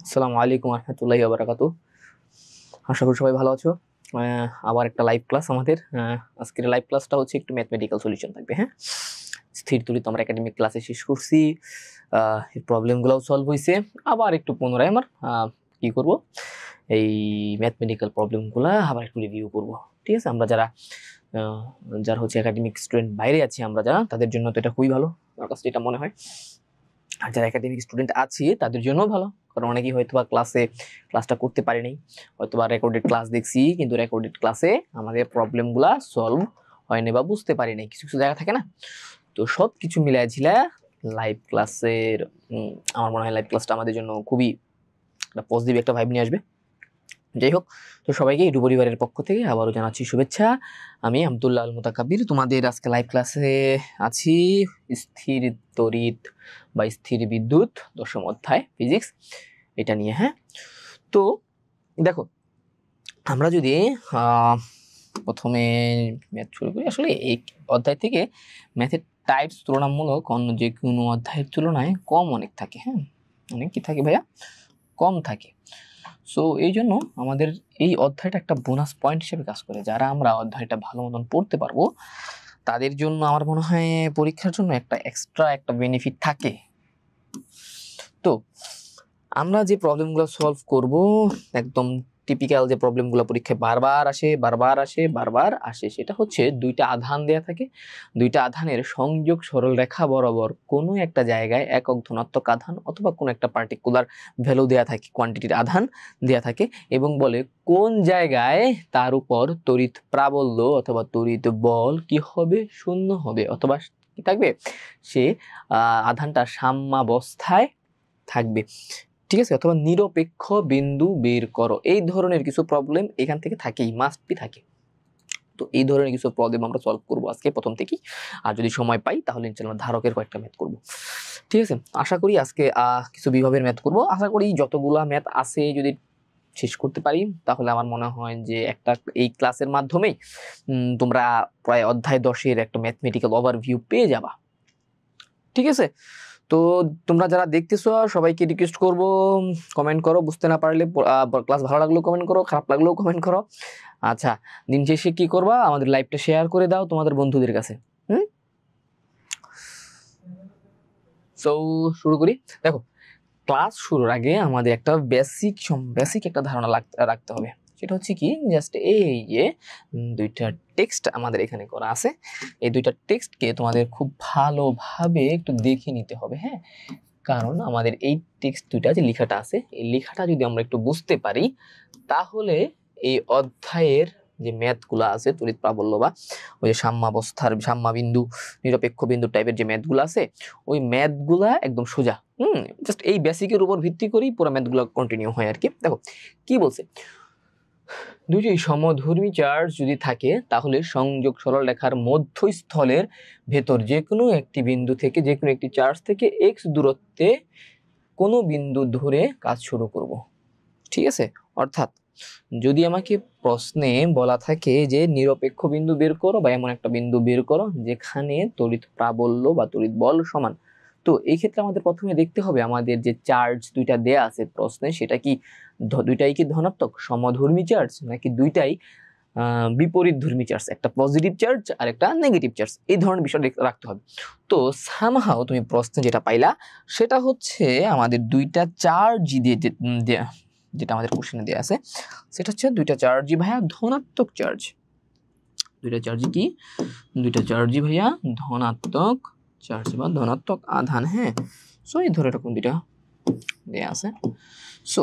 আসসালামু আলাইকুম রহমতুল্লাহি ওয়া বারাকাতুহু। আশা করি সবাই ভালো আছো। আবার একটা লাইভ ক্লাস আমাদের। আজকের লাইভ ক্লাসটা হচ্ছে একটু ম্যাথমেটিক্যাল সলিউশন থাকবে। হ্যাঁ, স্থির তুলিত আমরা একাডেমিক ক্লাসে শেষ করছি, এর প্রবলেমগুলোও সলভ হয়েছে। আবার একটু পুনরায় আমার কি করব, এই ম্যাথমেটিক্যাল প্রবলেমগুলো আবার একটু রিভিউ করব। ঠিক আছে, আমরা যারা হচ্ছে একাডেমিক স্টুডেন্ট বাইরে আছি, আমরা যারা, তাদের জন্য তো এটা খুবই ভালো, আমার কাছে এটা মনে হয়। আর যারা একাডেমিক স্টুডেন্ট আছে তাদের জন্য ভালো, কারণ অনেকেই হয়তোবা ক্লাসটা করতে পারে নাই, হয়তোবা রেকর্ডেড ক্লাস দেখছি, কিন্তু রেকর্ডেড ক্লাসে আমাদের প্রবলেমগুলা সলভ হয়নি বা বুঝতে পারি নাই, কিছু কিছু জায়গা থাকে না। তো সব কিছু মিলায় ঝিলা লাইভ ক্লাসের আমার মনে হয় লাইভ ক্লাসটা আমাদের জন্য খুবই একটা পজিটিভ একটা ভাইব নিয়ে আসবে। যাই হোক, তো সবাইকে ইউটিউব পরিবারের পক্ষ থেকে আবারও জানাচ্ছি শুভেচ্ছা। আমি আব্দুল্লাহ আল মুতাকাব্বির, তোমাদের আজকে লাইভ ক্লাসে আছি স্থির তড়িৎ বা স্থির বিদ্যুৎ দশম অধ্যায় ফিজিক্স, এটা নিয়ে। হ্যাঁ, তো দেখো, আমরা যদি প্রথমে ম্যাথ শুরু করি, আসলে এই অধ্যায় থেকে ম্যাথের টাইপস তুলনামূলক অন্য যে কোনো অধ্যায়ের তুলনায় কম অনেক থাকে। হ্যাঁ, অনেক কি থাকে ভাইয়া, কম থাকে। সো এই জন্য আমাদের এই অধ্যায়টা একটা বোনাস পয়েন্ট হিসেবে কাজ করে। যারা আমরা অধ্যায়টা ভালো মতন পড়তে পারবো তাদের জন্য আমার মনে হয় পরীক্ষার জন্য একটা এক্সট্রা একটা বেনিফিট থাকে। তো আমরা যে প্রবলেমগুলো সলভ করব, একদম টিপিক্যাল যে প্রবলেমগুলো পরীক্ষায় বারবার আসে, সেটা হচ্ছে দুইটা আধান দেয়া থাকে, দুইটা আধানের সংযোগ সরল রেখা বরাবর কোনো একটা জায়গায় একক ধনাত্মক আধান অথবা কোনো একটা পার্টিকুলার ভ্যালু দেয়া থাকে, কোয়ান্টিটির আধান দেয়া থাকে, এবং বলে কোন জায়গায় তার উপর তড়িৎ প্রাবল্য অথবা তড়িৎ বল কি হবে, শূন্য হবে, অথবা কি থাকবে, সে আধানটা সাম্যাবস্থায় থাকবে। ঠিক আছে, অথবা নিরপেক্ষ বিন্দু বের করো, এই ধরনের কিছু প্রবলেম এখান থেকে থাকেই, মাস্ট বি থাকে। তো এই ধরনের কিছু প্রবলেম আমরা সলভ করবো আজকে প্রথম থেকেই, আর যদি সময় পাই তাহলে ইনশাআল্লাহ ধারকের কয়েকটা ম্যাথ করব। ঠিক আছে, আশা করি আজকে কিছু বিভাগের ম্যাথ করব। আশা করি যতগুলা ম্যাথ আছে যদি শেষ করতে পারি, তাহলে আমার মনে হয় যে একটা এই ক্লাসের মাধ্যমেই তোমরা প্রায় অধ্যায় 10-এর একটা ম্যাথমেটিক্যাল ওভারভিউ পেয়ে যাবা। ঠিক আছে, তো তোমরা যারা দেখতেছো সবাইকে রিকোয়েস্ট করব, কমেন্ট করো, বুঝতে না পারলে ক্লাস ভালো লাগলেও কমেন্ট করো, খারাপ লাগলেও কমেন্ট করো। আচ্ছা, দিন শেষে কি করবা, আমাদের লাইভটা শেয়ার করে দাও তোমাদের বন্ধুদের কাছে। সো শুরু করি। দেখো, ক্লাস শুরুর আগে আমাদের একটা বেসিক একটা ধারণা রাখতে হবে। সেটা হচ্ছে কি, জাস্ট এই যে দুইটা টেক্সট আমাদের এখানে করা আছে, এই দুইটা টেক্সটকে তোমাদের খুব ভালোভাবে একটু দেখে নিতে হবে। হ্যাঁ, কারণ আমাদের এই টেক্সট দুইটা যে লেখাটা আছে, এই লেখাটা যদি আমরা একটু বুঝতে পারি, তাহলে এই অধ্যায়ের যে ম্যাথগুলো আছে তড়িৎ প্রাবল্য বা ওই যে সাম্যাবিন্দু নিরপেক্ষ বিন্দু টাইপের যে ম্যাথগুলো আছে, ওই ম্যাথগুলা একদম সোজা। জাস্ট এই বেসিকের উপর ভিত্তি করেই পুরো ম্যাথগুলো কন্টিনিউ হয় আর কি। দেখো কি বলছে, দুইটি সমধর্মী চার্জ যদি থাকে তাহলে সংযোগ সরল রেখার মধ্যস্থলের ভেতর যে কোনো একটি বিন্দু থেকে, যে কোনো একটি চার্জ থেকে x দূরত্বে কোনো বিন্দু ধরে কাজ শুরু করব। ঠিক আছে, অর্থাৎ যদি আমাকে প্রশ্নে বলা থাকে যে নিরপেক্ষ বিন্দু বের করো বা এমন একটা বিন্দু বের করো যেখানে তড়িৎ প্রাবল্য বা তড়িৎ বল সমান, তো এই ক্ষেত্রে আমাদের প্রথমে দেখতে হবে আমাদের যে চার্জ দুইটা দেয়া আছে প্রশ্নে, সেটা কি দুইটাই কি ধনাত্মক সমধর্মী চার্জ, নাকি দুইটাই বিপরীত ধর্মী চার্জ, একটা পজিটিভ চার্জ আর একটা নেগেটিভ চার্জ, এই ধরনের বিষয় রাখতে হবে। তো সামহাও তুমি প্রশ্নে যেটা পাইলা সেটা হচ্ছে আমাদের দুইটা চার্জ দিয়ে যেটা আমাদের কোশ্চেনে দেয়া আছে, সেটা হচ্ছে দুইটা চার্জই ভাইয়া ধনাত্মক চার্জ। দুইটা চার্জই কি, দুইটা চার্জই ভাইয়া ধনাত্মক চার্জ বা ধনাত্মক আধান। হ্যাঁ, সো এই ধরে এরকম দুইটা দেয়া আছে। সো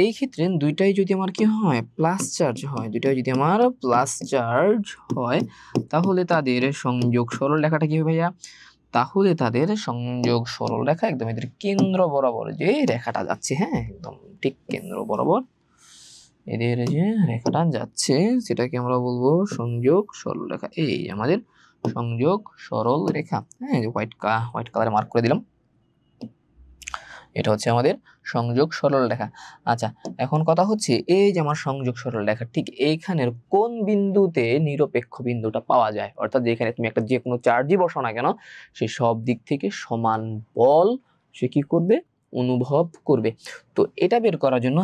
এই ক্ষেত্রে দুইটাই যদি আমার কি হয়, প্লাস চার্জ হয়, দুইটাই যদি আমার প্লাস চার্জ হয়, তাহলে তাদের সংযোগ সরল রেখাটা কি হবে ভাইয়া, তাহলে তাদের সংযোগ সরল রেখা একদম এদের কেন্দ্র বরাবর যে রেখাটা যাচ্ছে, হ্যাঁ একদম ঠিক কেন্দ্র বরাবর এদের যে রেখাটা যাচ্ছে সেটাকে আমরা বলবো সংযোগ সরল রেখা। এই আমাদের সংযোগ সরল রেখা, হ্যাঁ হোয়াইট কালারে মার্ক করে দিলাম, এটা হচ্ছে আমাদের সংযোগ সরল রেখা। আচ্ছা, এখন কথা হচ্ছে এই যে আমার সংযোগ সরল রেখা ঠিক এইখানের কোন বিন্দুতে নিরপেক্ষ বিন্দুটা পাওয়া যায়, অর্থাৎ যেখানে তুমি একটা যে কোনো চার্জই বসাও না কেন, সে সব দিক থেকে সমান বল সে কি করবে, অনুভব করবে। তো এটা বের করার জন্য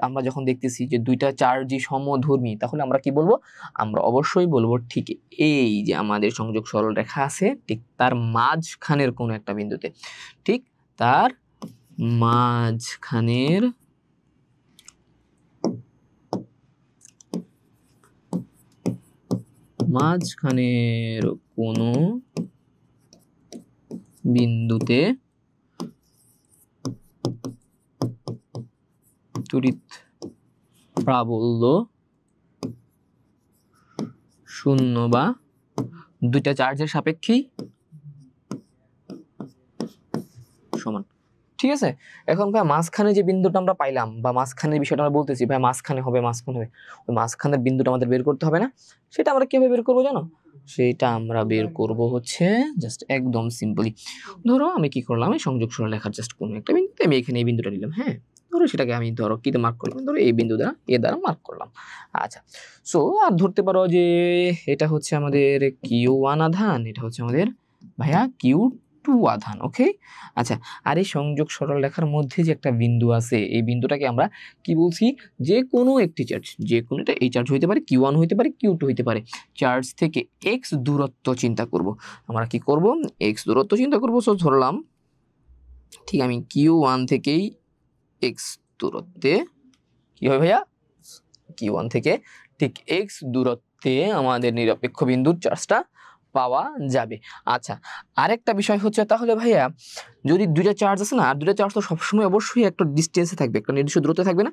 আমরা যখন দেখতেছি যে দুইটা চার্জই সমধর্মী, তাহলে আমরা কি বলবো? আমরা অবশ্যই বলবো ঠিক এই যে আমাদের সংযোগ সরলরেখা আছে, ঠিক তার মাঝখানের কোনো একটা বিন্দুতে, ঠিক তার মাঝখানের কোনো বিন্দুতে তড়িৎ প্রাবল্য শূন্য বা দুইটা চার্জের সাপেক্ষেই সমান। ঠিক আছে, এখন ভাই মাঝখানে যে বিন্দুটা আমরা পাইলাম বা মাঝখানের বিষয়টা আমরা বলতেছি, ভাই মাঝখানে হবে ওই মাঝখানের বিন্দুটা আমাদের বের করতে হবে না? সেটা আমরা কিভাবে বের করবো জানো? সেটা আমরা বের করব হচ্ছে জাস্ট একদম সিম্পলি, ধরো আমি কি করলাম, এই সংযোগ সরলরেখার জাস্ট কোনো একটা বিন্দুতে আমি এখানে এই বিন্দুটা নিলাম। হ্যাঁ, ধরো সেটাকে আমি ধরো কিতে মার্ক করলাম, ধরো এই বিন্দু দ্বারা এ দ্বারা মার্ক করলাম। আচ্ছা, সো আর ধরতে পারো যে এটা হচ্ছে আমাদের Q1 আধান, এটা হচ্ছে আমাদের ভাইয়া Q2 আধান। ওকে, আচ্ছা, আর এই সংযোগ সরলরেখার মধ্যে যে একটা বিন্দু আছে, এই বিন্দুটাকে আমরা কি বলছি? যে কোনো একটি চার্জ, যে কোনোটা এই চার্জ হইতে পারে, Q1 হইতে পারে, Q2 হইতে পারে, চার্জ থেকে x দূরত্ব চিন্তা করব। আমরা কি করব? x দূরত্ব চিন্তা করব। সো ধরলাম ঠিক আমি Q1 থেকেই x দূরত্বে কি হবে ভাইয়া? Q1 থেকে ঠিক x দূরত্বে আমাদের নিরপেক্ষ বিন্দুর চার্জটা পাওয়া যাবে। আচ্ছা, আরেকটা বিষয় হচ্ছে তাহলে ভাইয়া, যদি দুইটা চার্জ আছে না, আর দুইটা চার্জ তো সবসময় অবশ্যই একটা ডিস্টেন্সে থাকবে, একটা নির্দিষ্ট দূরত্বে থাকবে না?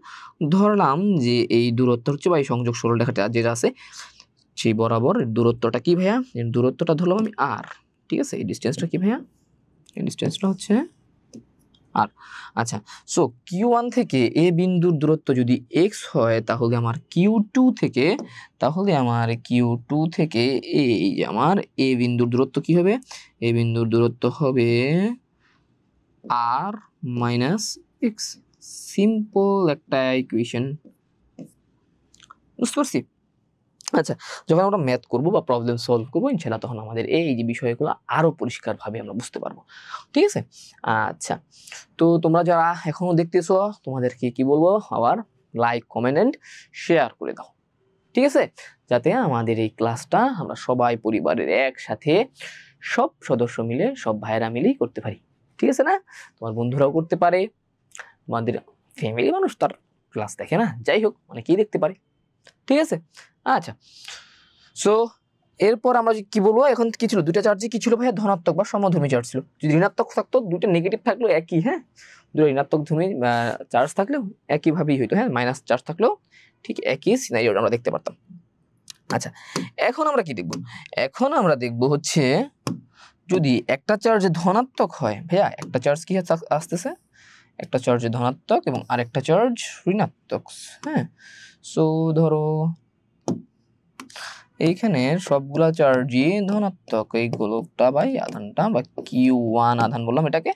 ধরলাম যে এই দূরত্ব হচ্ছে বা এই সংযোগ সরলরেখাটা যেটা আছে সেই বরাবর দূরত্বটা কি ভাইয়া? এর দূরত্বটা ধরলাম আমি r। ঠিক আছে, এই ডিস্টেন্সটা কি ভাইয়া? এই ডিস্টেন্সটা হচ্ছে r। আচ্ছা, সো Q1 থেকে এ বিন্দুর দূরত্ব যদি x হয়, তাহলে আমার Q2 থেকে এই যে আমার এ বিন্দুর দূরত্ব কি হবে? এ বিন্দুর দূরত্ব হবে r মাইনাস x। সিম্পল একটা ইকুয়েশন, বুঝতে পারছি? আচ্ছা, যখন আমরা ম্যাথ করবো বা প্রবলেম সলভ করবো ইনশাআল্লাহ, তখন আমাদের এই যে বিষয়গুলো আরো পরিষ্কারভাবে আমরা বুঝতে পারবো। ঠিক আছে, আচ্ছা, তো তোমরা যারা এখনো দেখতেছো, তোমাদেরকে কি বলবো, আবার লাইক, কমেন্ট এন্ড শেয়ার করে দাও। ঠিক আছে, যাতে আমাদের এই ক্লাসটা আমরা সবাই পরিবারের একসাথে সব সদস্য মিলে, সব ভাইয়েরা মিলেই করতে পারি। ঠিক আছে না? তোমার বন্ধুরাও করতে পারে, তোমাদের ফ্যামিলি মানুষ তার ক্লাস দেখে না, যাই হোক অনেকেই দেখতে পারে। ঠিক আছে, আচ্ছা, সো এরপর আমরা কি বলবো, এখন কি ছিল? দুইটা চার্জে কি ছিল ভাইয়া? ধনাত্মক বা সমধর্মী চার্জ ছিল। যদি ঋণাত্মক থাকতো, দুইটা নেগেটিভ থাকলেও একই। হ্যাঁ, দুটো ঋণাত্মক ধর্মী চার্জ থাকলেও একইভাবেই হইতো। হ্যাঁ, মাইনাস চার্জ থাকলেও ঠিক একই সিনারিওটা আমরা দেখতে পারতাম। আচ্ছা, এখন আমরা কি দেখব? এখন আমরা দেখব হচ্ছে যদি একটা চার্জ ধনাত্মক হয়, ভাইয়া একটা চার্জ কি আসতেছে? একটা চার্জ ধনাত্মক এবং আরেকটা চার্জ ঋণাত্মক। হ্যাঁ, সো ধরো এইখানে সবগুলা চার্জই ধনাত্মক, এই গোলকটা বা আধানটা বা Q1 আধান বললাম এটাকে,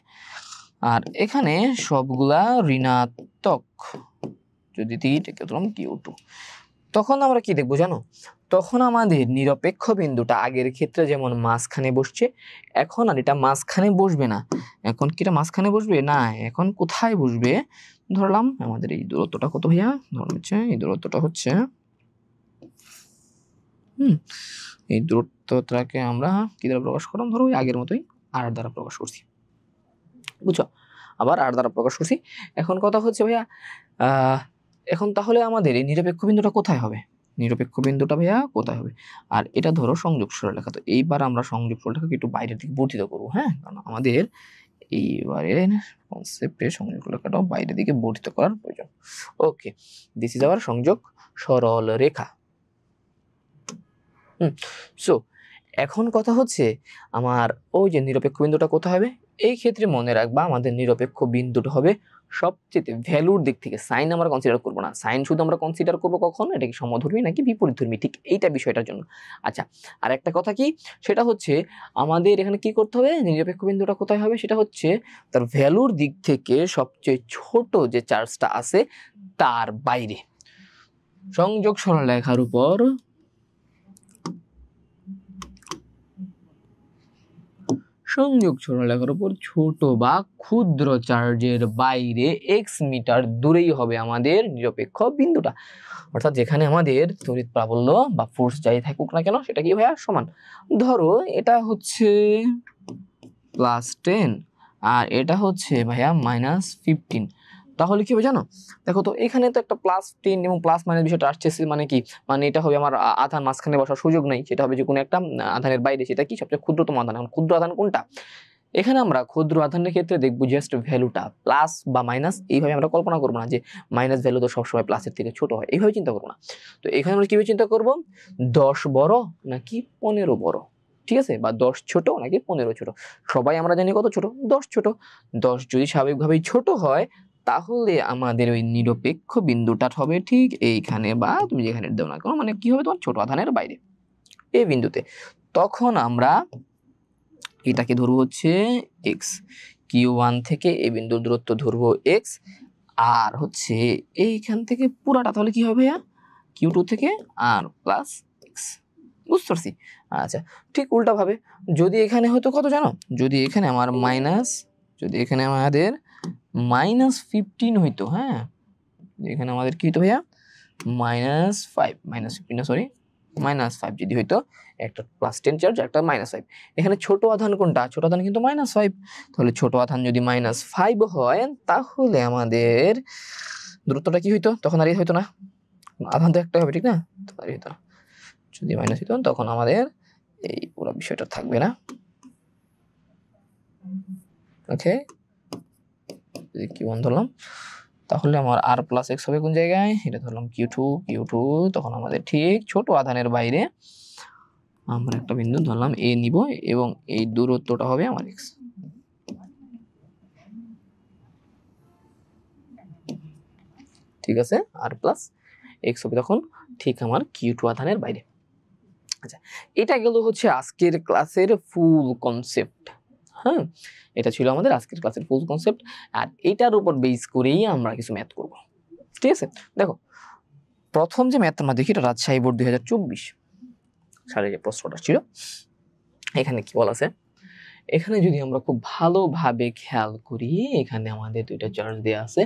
আর এখানে সবগুলা ঋণাত্মক, যদি এটাকে ধরলাম Q2। তখন আমরা কি দেখবো জানো? তখন আমাদের নিরপেক্ষ বিন্দুটা আগের ক্ষেত্রে যেমন মাঝখানে বসছে, এখন আর এটা মাঝখানে বসবে না। এখন কি এটা মাঝখানে বসবে না, এখন কোথায় বসবে? ধরলাম আমাদের এই দূরত্বটা কত ভাইয়া? ধরুন হচ্ছে এই দূরত্বটা হচ্ছে এই দূরত্বটাকে আমরা কি দ্বারা প্রকাশ করলাম? ধরো ওই আগের মতোই r দ্বারা প্রকাশ করছি, বুঝছো? আবার r দ্বারা প্রকাশ করছি। এখন কথা হচ্ছে ভাইয়া, এখন তাহলে আমাদের এই নিরপেক্ষ বিন্দুটা কোথায় হবে? নিরপেক্ষ বিন্দুটা ভাইয়া কোথায় হবে? আর এটা ধরো সংযোগ সরলরেখা। তো এইবার আমরা সংযোগ সরলরেখাকে একটু বাইরের দিকে বর্ধিত করবো। হ্যাঁ, কারণ আমাদের এইবারে কনসেপ্টে সংযোগ সরলরেখাটাও বাইরের দিকে বর্ধিত করার প্রয়োজন। ওকে, দিস ইজ আওয়ার সংযোগ সরলরেখা। সো এখন কথা হচ্ছে আমার ওই যে নিরপেক্ষ বিন্দুটা কোথায় হবে? এই ক্ষেত্রে মনে রাখবা আমাদের নিরপেক্ষ বিন্দুটা হবে সবচেয়ে ভ্যালুর দিক থেকে। সাইন আমরা কনসিডার করবো না, সাইন শুধু আমরা কনসিডার করবো কখন? এটা কি সমধর্মী নাকি বিপরীতধর্মী, ঠিক এইটা বিষয়টার জন্য। আচ্ছা, আর একটা কথা কি, সেটা হচ্ছে আমাদের এখানে কি করতে হবে? নিরপেক্ষ বিন্দুটা কোথায় হবে? সেটা হচ্ছে তার ভ্যালুর দিক থেকে সবচেয়ে ছোট যে চার্জটা আছে তার বাইরে। সংযোগ সরলরেখার উপর সংযোগ সরলরেখার উপর ছোট বা ক্ষুদ্র চার্জের বাইরে x মিটার দূরেই হবে আমাদের নিরপেক্ষ বিন্দুটা। অর্থাৎ যেখানে আমাদের তড়িৎ প্রাবল্য বা ফোর্স যাই থাকুক না কেন সেটা কি ভাইয়া সমান। ধরো এটা হচ্ছে +10 আর এটা হচ্ছে ভাইয়া -15, তাহলে কি হবে জানো? দেখো তো এখানে তো একটা +10 এবং প্লাস মাইনাস বিষয়টা আসছে, মানে কি, মানে এটা হবে আমার আধান মাঝখানে বসার সুযোগ নেই, সেটা হবে যে কোনো একটা আধানের বাইরে, সেটা কি সবচেয়ে ক্ষুদ্রতম আধান। এখন ক্ষুদ্র আধান কোনটা? এখানে আমরা ক্ষুদ্র আধানের ক্ষেত্রে দেখবো জাস্ট ভ্যালুটা প্লাস বা মাইনাস, এইভাবে আমরা কল্পনা করবো না যে মাইনাস ভ্যালু তো সবসময় প্লাসের থেকে ছোট হয়, এইভাবে চিন্তা করবো না। তো এখানে আমরা কিভাবে চিন্তা করবো, 10 বড় নাকি 15 বড়, ঠিক আছে, বা 10 ছোট নাকি 15 ছোট। সবাই আমরা জানি কত ছোট, 10 ছোট। 10 যদি স্বাভাবিকভাবেই ছোট হয় তাহলে আমাদের ওই নিরপেক্ষ বিন্দুটা হবে ঠিক এইখানে, বা তুমি যেখানে দাও না কেন, মানে কি হবে তোমার ছোট আধানের বাইরে এই বিন্দুতে। তখন আমরা এটাকে ধরবো হচ্ছে x, q1 থেকে এই বিন্দুর দূরত্ব ধরবো x, আর হচ্ছে এইখান থেকে পুরাটা তাহলে কি হবে ভাইয়া, q2 থেকে r প্লাস x। বুঝতে পারছি? আচ্ছা, ঠিক উল্টা ভাবে যদি এখানে হতো কত জানো, যদি এখানে আমার যদি এখানে আমাদের -15 হইতো, হ্যাঁ, এখানে আমাদের কি হইতো ভাইয়া, -5 যদি হইতো, একটা +10 চার্জ একটা -5, এখানে ছোট আধান কোনটা, ছোট আধান কিন্তু -5, তাহলে ছোট আধান যদি -5 হয় তাহলে আমাদের দূরত্বটা কি হইতো, তখন আর হইতো না, আধান তো একটা হবে ঠিক না, আর হইতো না। যদি মাইনাস হইতো তখন আমাদের এই পুরো বিষয়টা থাকবে না। ওকে, q1 ধরলাম, তাহলে আমার r প্লাস x হবে কোন জায়গায়, এটা ধরলাম q2, তখন আমাদের ঠিক ছোট আধানের বাইরে আমরা একটা বিন্দু ধরলাম a নিব এবং এই দূরত্বটা হবে আমার x। ঠিক আছে, r প্লাস x হবে তখন ঠিক আমার q2 আধানের বাইরে। আচ্ছা, এটা গেল হচ্ছে আজকের ক্লাসের ফুল কনসেপ্ট। হ্যাঁ, এটা ছিল আমাদের আজকের ক্লাসের ফুল কনসেপ্ট, আর এটার উপর বেস করেই আমরা কিছু ম্যাথ করব। ঠিক আছে, দেখো প্রথম যে ম্যাথটা আমরা দেখি, এটা রাজশাহী বোর্ড 2024 সালে যে প্রশ্নটা ছিল, এখানে কি বলা আছে, এখানে যদি আমরা খুব ভালোভাবে খেয়াল করি, এখানে আমাদের দুইটা চার্জ দেওয়া আছে,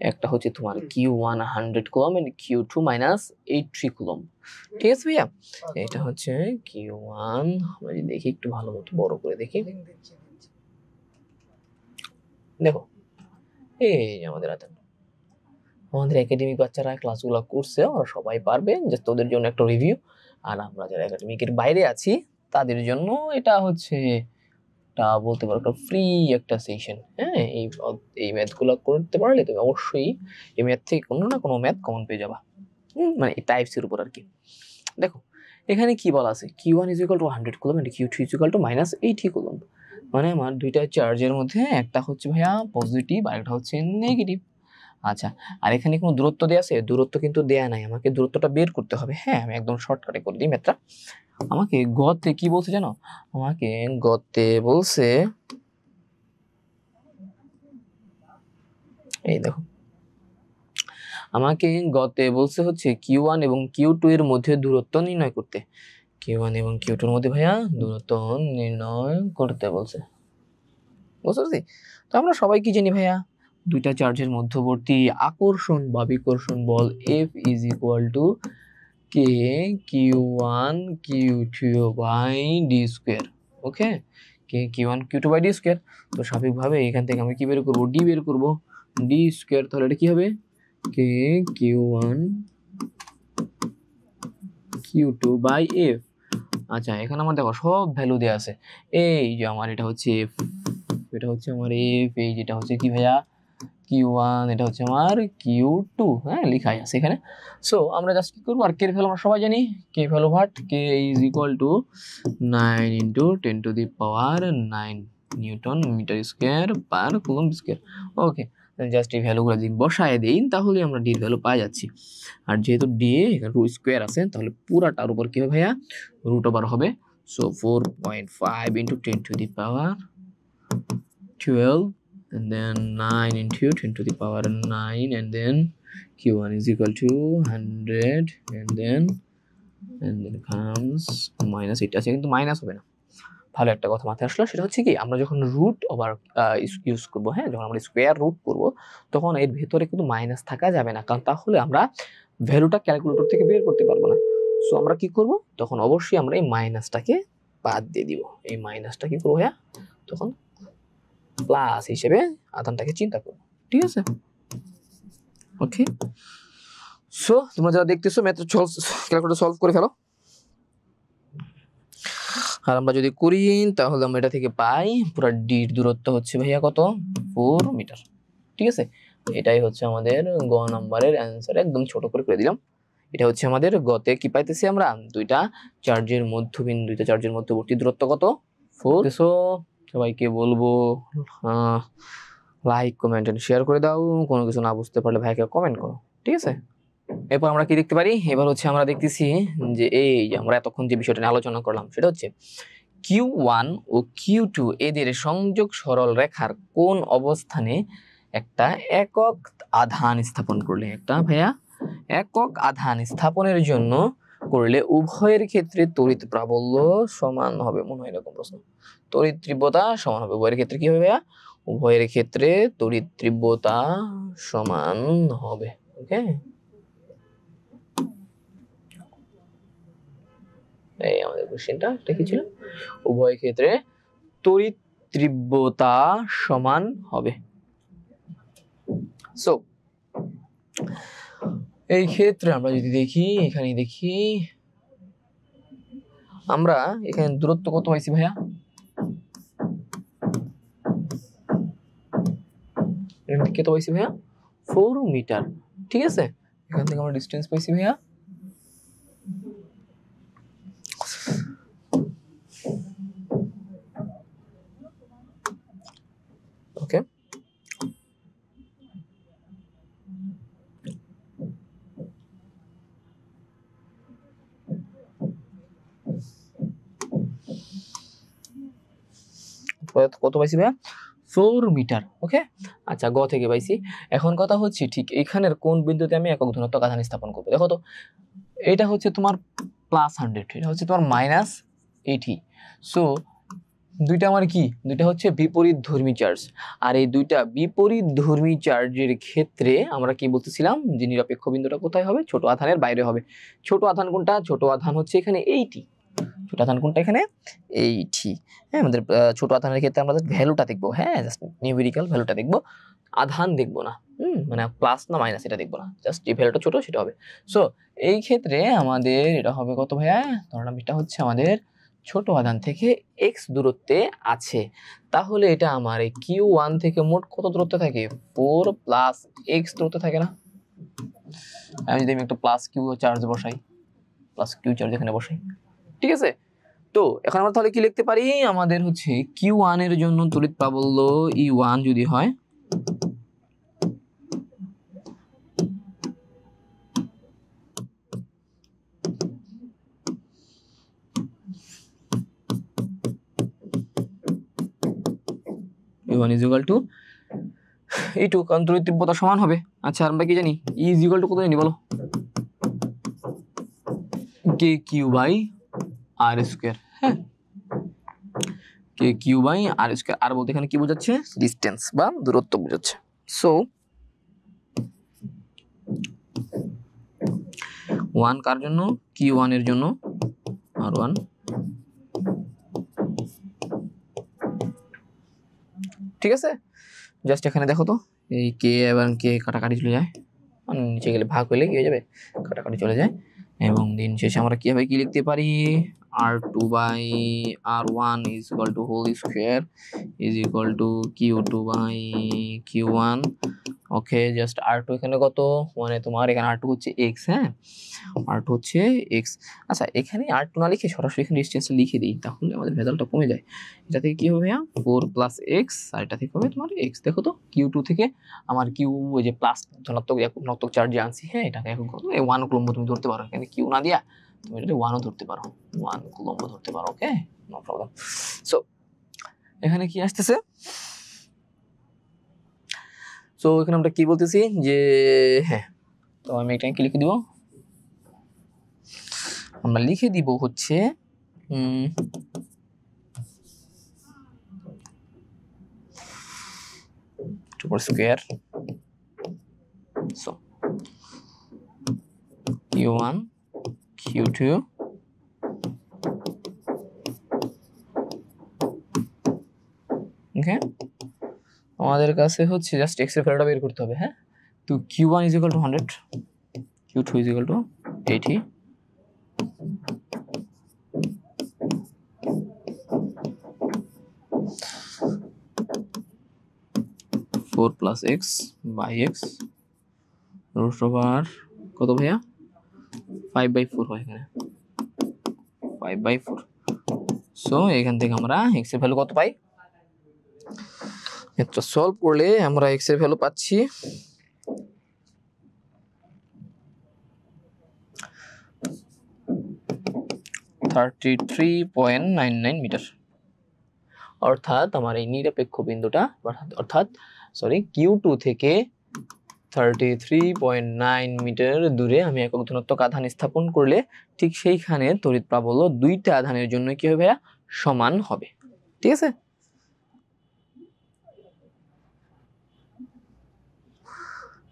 একটা হচ্ছে তোমার q1 100 coulomb and q2 -83 coulomb. ঠিক আছে ভাইয়া, এটা হচ্ছে q1, আমরা যদি দেখি একটু ভালো মতো বড় করে দেখি, দেখো এই আমাদের আমাদের একাডেমিক বাচ্চারা ক্লাসগুলো করছে, ওরা সবাই পারবে, জাস্ট ওদের জন্য একটা রিভিউ। আর আমরা যারা একাডেমিকের বাইরে আছি তাদের জন্য এটা হচ্ছে তা বলতে পারো একটা ফ্রি একটা সেশন। হ্যাঁ, এই ম্যাথগুলো করতে পারলে তুমি অবশ্যই এই ম্যাথ থেকে কোনো না কোনো ম্যাথ কমন পেয়ে যাবা, মানে এই টাইপসের উপর আর কি। দেখো এখানে কি বলা আছে, q1 = 100 coulomb and q2 = -80 coulomb, মানে আমার দুইটা চার্জের মধ্যে একটা হচ্ছে ভাইয়া পজিটিভ আর একটা হচ্ছে নেগেটিভ। আচ্ছা, আর এখানে কোনো দূরত্ব দেয়া আছে, দূরত্ব কিন্তু দেয়া নাই, আমাকে দূরত্বটা বের করতে হবে। হ্যাঁ, আমি একদম শর্টকাটে করে দিই ম্যাথটা। আমাকে গতে কি বলছে জানো, আমাকে গতে বলছে, এই দেখো আমাকে গতে বলছে হচ্ছে q1 এবং q2 এর মধ্যে দূরত্ব নির্ণয় করতে, q1 এবং q2 এর মধ্যে ভাইয়া দূরত্ব নির্ণয় করতে বলছে। বুঝতে পারছি? তো আমরা সবাই কি জানি ভাইয়া, দুইটা চার্জের মধ্যবর্তী আকর্ষণ বা বিকর্ষণ বল F = k q1 q2 by d square. Okay, k q1 q2 by d square. তো স্বাভাবিকভাবে এখান থেকে আমি কি বের করব, d বের করব, d স্কয়ার, তাহলে এটা কি হবে, k q1 q2 by f। আচ্ছা, এখানে আমার দেখো সব ভ্যালু দেয়া আছে, এই যে আমার এটা হচ্ছে f, এটা হচ্ছে আমার f, এই যেটা হচ্ছে কি ভাইয়া q1, এটা হচ্ছে আমার q2, হ্যাঁ লেখাই আছে এখানে। সো আমরা জাস্ট কি করব, আর কে এর ভ্যালু আমরা সবাই জানি, K value what, k = 9 × 10⁻9 newton metre square per coulomb square. Okay, just এই ভ্যালুগুলো যদি বসায় দেই তাহলে আমরা d এর ভ্যালু পাই যাচ্ছি। আর যেহেতু d এখানে রুট স্কয়ার আছে, তাহলে পুরাটার উপর কি হবে ভাইয়া, √/, হবে। So 4.5 × 10⁻12, and then 9 × 10⁻9, and then q1 = 100, and then comes minus, এটা আছে কিন্তু মাইনাস হবে না, ভালো একটা কথা মাথায় আসলো, সেটা হচ্ছে কি আমরা যখন রুট ওভার ইউজ করবো, হ্যাঁ, যখন আমরা স্কোয়ার রুট করবো তখন এর ভেতরে কিন্তু মাইনাস থাকা যাবে না, কারণ তাহলে আমরা ভ্যালুটা ক্যালকুলেটর থেকে বের করতে পারবো না। সো আমরা কি করব, তখন অবশ্যই আমরা এই মাইনাসটাকে বাদ দিয়ে দিব। এই মাইনাসটা কি করবো ভাইয়া, তখন প্লাস হিসেবে আধানটাকে চিন্তা করবো, ঠিক আছে? ওকে, সো তোমরা যারা দেখতেছো ম্যাথড ক্যালকুলেটর সলভ করে ফেলো। আর আমরা যদি করি তাহলে আমরা এটা থেকে পাই পুরো ডির দূরত্ব হচ্ছে ভাইয়া কত, 4 মিটার, ঠিক আছে? এটাই হচ্ছে আমাদের গ নাম্বারের অ্যান্সার, একদম ছোট করে দিলাম। এটা হচ্ছে আমাদের গতে কি পাইতেছি আমরা, দুইটা চার্জের মধ্যবর্তী দূরত্ব কত, 4। সো সবাইকে বলবো লাইক কমেন্ট এন্ড শেয়ার করে দাও, কোনো কিছু না বুঝতে পারলে ভাইকে কমেন্ট করো, ঠিক আছে? এরপর আমরা কি দেখতে পারি, এবার হচ্ছে আমরা দেখতেছি যে এই যে আমরা এতক্ষণ যে বিষয়টা নিয়ে আলোচনা করলাম সেটা হচ্ছে Q1 ও Q2 এদের সংযোগ সরল রেখার কোন অবস্থানে একটা একক আধান স্থাপন করলে, একটা ভাইয়া একক আধান স্থাপনের জন্য করলে উভয়ের ক্ষেত্রে তড়িৎ প্রাবল্য সমান হবে, মনে হয় এরকম প্রশ্ন, তড়িৎ তীব্রতা সমান হবে। উভয়ের ক্ষেত্রে কি হবে ভাইয়া, উভয়ের ক্ষেত্রে তড়িৎ তীব্রতা সমান হবে। ওকে, এই আমাদের কোশ্চেনটা এটা কি ছিল, উভয় ক্ষেত্রে তড়িৎ তীব্রতা সমান হবে। সো এই ক্ষেত্রে আমরা যদি দেখি, এখানে দেখি আমরা এখানে দূরত্ব কত পাইছি ভাইয়া, কত পাইছি ভাইয়া, 4 মিটার, ঠিক আছে? এখান থেকে আমরা ডিসটেন্স পাইছি ভাইয়া ওকে, কত পাইছি ভাইয়া, 4 মিটার। ওকে, আচ্ছা গ থেকে পাইছি। এখন কথা হচ্ছে ঠিক এখানের কোন বিন্দুতে আমি একক ধনাত্মক আধান স্থাপন করবো, দেখো তো এটা হচ্ছে তোমার +100, এটা হচ্ছে তোমার -80। সো দুইটা আমার কি, দুইটা হচ্ছে বিপরীত ধর্মী চার্জ, আর এই দুইটা বিপরীত ধর্মী চার্জের ক্ষেত্রে আমরা কি বলতেছিলাম যে নিরপেক্ষ বিন্দুটা কোথায় হবে, ছোট আধানের বাইরে হবে। ছোট আধান কোনটা, ছোট আধান হচ্ছে এখানে 80, ছোট আধান কোনটা এখানে 80। হ্যাঁ, আমাদের ছোট আধানের ক্ষেত্রে আমরা ভ্যালুটা দেখবো, হ্যাঁ জাস্ট নিউমেরিক্যাল ভ্যালুটা দেখবো, আধান দেখবো না, মানে প্লাস না মাইনাস এটা দেখবো না, জাস্ট যে ভ্যালুটা ছোট সেটা হবে। সো এই ক্ষেত্রে আমাদের এটা হবে কত ভাইয়া, ধরলাম এটা হচ্ছে আমাদের ছোট আধান থেকে x দূরত্বে আছে, তাহলে এটা আমার এই Q1 থেকে মোট কত দূরত্বে থাকে, 4 + x দূরত্বে থাকে না? আমি যদি একটা প্লাস কিউ চার্জ বসাই, প্লাস কিউ চার্জ এখানে বসাই, ঠিক আছে? তো এখন আমরা তাহলে কি লিখতে পারি, আমাদের হচ্ছে Q1 এর জন্য তড়িৎ প্রাবল্য E1 যদি হয়, E1 = E2, কারণ তড়িৎ তীব্রতা সমান হবে। আচ্ছা আমরা কি জানি E = কত জানি বলো, KQ/r², হ্যাঁ, KQ/r², আর বলতে এখানে কি বোঝাচ্ছে, ডিসটেন্স বা দূরত্ব বোঝাচ্ছে। সো 1 কার জন্য, Q1 এর জন্য R1, ঠিক আছে? জাস্ট এখানে দেখো তো এই কে এবং কে কাটাকাটি চলে যায়, মানে নিচে গেলে ভাগ হলে কি হয়ে যাবে, কাটাকাটি চলে যায়, এবং দিন শেষে আমরা কিভাবে কি লিখতে পারি, R2/R1 = Q2/Q1। ওকে, জাস্ট R2 এখানে কত, মানে তোমার এখানে R2 হচ্ছে x, হ্যাঁ R2 হচ্ছে x। আচ্ছা এখানে R2 না লিখে সরাসরি এখানে ডিসটেন্স লিখে দিই, তাহলে আমাদের ভেজালটা কমে যায়। এটা থেকে কি হবে 4 + x, আর এটা থেকে হবে তোমার x। দেখো তো Q2 থেকে আমার Q ওই যে প্লাস ধনাত্মক চার্জে আনছি, হ্যাঁ এটাকে এখন কত, 1 কুলম্ব তুমি ধরতে পারো, এখানে Q না দিয়া তুমি এটা 1ও ধরতে পারো, 1 কুলম্ব ধরতে পারো। ওকে, নো প্রবলেম। সো এখানে কি আসতেছে, সো এখানে আমরা কি বলতেছি যে হ্যাঁ, তো আমি এটা কি লিখে দিব, আমরা লিখে দিব হচ্ছে উপর স্কয়ার। সো q1 q2 ওকে, আমাদের কাছে হচ্ছে জাস্ট x এর ভ্যালুটা বের করতে হবে। হ্যাঁ, তো q1 = 100, q2 = 80, four plus x by x root over কত ভাইয়া 5/4 হয় এখানে 5/4। সো এখান থেকে আমরা x এর ভ্যালু কত পাই? এটা সলভ করলে আমরা x এর ভ্যালু পাচ্ছি 33.99 মিটার। অর্থাৎ আমার এই নিরপেক্ষ বিন্দুটা অর্থাৎ q2 থেকে 33.9 মিটার দূরে আমি একক ধনাত্মক আধান স্থাপন করলে ঠিক সেইখানে তড়িৎ প্রাবল্য দুইটা আধানের জন্য কি হবে ভাইয়া? সমান হবে। ঠিক আছে,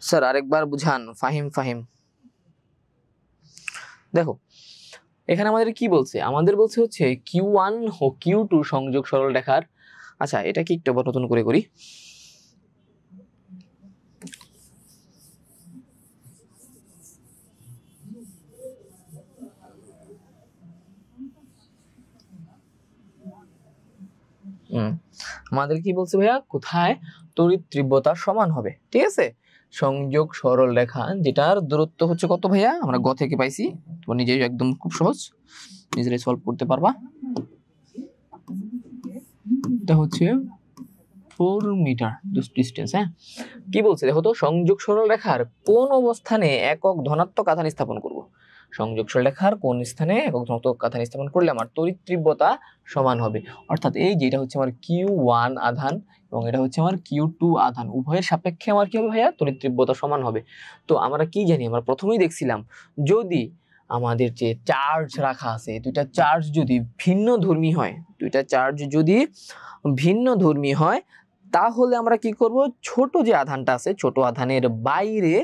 স্যার আরেকবার বুঝান। ফাহিম দেখো এখানে আমাদের কি বলছে? আমাদের বলছে হচ্ছে q1 ও q2 সংযোগ সরল রেখার। আচ্ছা, এটা কি একটু নতুন করে করি। আমাদের কি বলছে ভাইয়া? কোথায় তড়িৎ তীব্রতা সমান হবে। ঠিক আছে, সংযোগ সরল রেখা যেটার দূরত্ব হচ্ছে কত ভাইয়া? আমরা গ থেকে পাইছি, তোমরা নিজেই একদম খুব সহজ নিজেরাই সলভ করতে পারবা। এটা হচ্ছে 4 মিটার ডিস্টেন্স। হ্যাঁ, কি বলছে দেখো তো, সংযোগ সরল রেখার কোন অবস্থানে একক ধনাত্মক আধান স্থাপন করব। সংযোগ সরল রেখার কোন স্থানে একক ধনাত্মক আধান স্থাপন করলে আমার তড়িৎ তীব্রতা সমান হবে। অর্থাৎ এই যে এটা হচ্ছে আমার q1 আধান এবং এটা হচ্ছে আমার q2 আধান, উভয়ের সাপেক্ষে আমার কি হবে ভাইয়া? তড়িৎ তীব্রতা সমান হবে। তো আমরা কি জানি? আমরা প্রথমেই দেখছিলাম যদি আমাদের যে চার্জ রাখা আছে, দুইটা চার্জ যদি ভিন্নধর্মী হয়, তাহলে আমরা কি করব? ছোট যে আধানটা আছে, ছোট আধানের বাইরে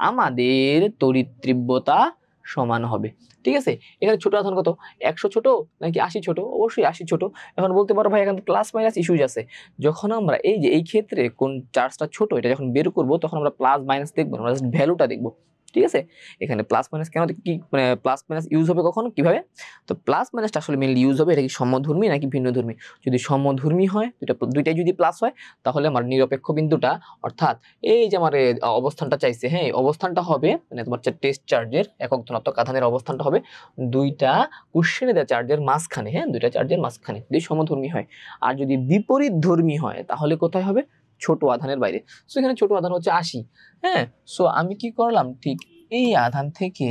আমাদের তড়িৎ তীব্রতা সমান হবে। ঠিক আছে, এখানে ছোট আধান কত? 100 ছোট নাকি 80 ছোট? অবশ্যই 80 ছোট। এখন বলতে পারো ভাই এখানে প্লাস মাইনাস ইস্যুজ আছে। যখন আমরা এই ক্ষেত্রে কোন চার্জটা ছোট এটা যখন বের করব তখন আমরা প্লাস মাইনাস দেখব না, আমরা জাস্ট ভ্যালুটা দেখব। ঠিক আছে, এখানে প্লাস মাইনাস কেন কি মানে প্লাস মাইনাস ইউজ হবে কখন কিভাবে? তো প্লাস মাইনাসটা আসলে মেইনলি ইউজ হবে এটা কি সমধর্মী নাকি ভিন্নধর্মী। যদি সমধর্মী হয়, দুইটাই যদি প্লাস হয়, তাহলে আমার নিরপেক্ষ বিন্দুটা অর্থাৎ এই যে আমার অবস্থানটা চাইছে, হ্যাঁ অবস্থানটা হবে মানে তোমার টেস্ট চার্জের একক ধনাত্মক আধানের অবস্থানটা হবে দুইটা কোশ্চেনে দেওয়া চার্জের মাঝখানে। হ্যাঁ, দুইটা চার্জের মাঝখানে যদি সমধর্মী হয়। আর যদি বিপরীত ধর্মী হয় তাহলে কোথায় হবে? ছোট আধানের বাইরে। সো এখানে ছোট আধান হচ্ছে 80। হ্যাঁ, সো আমি কি করলাম? ঠিক এই আধান থেকে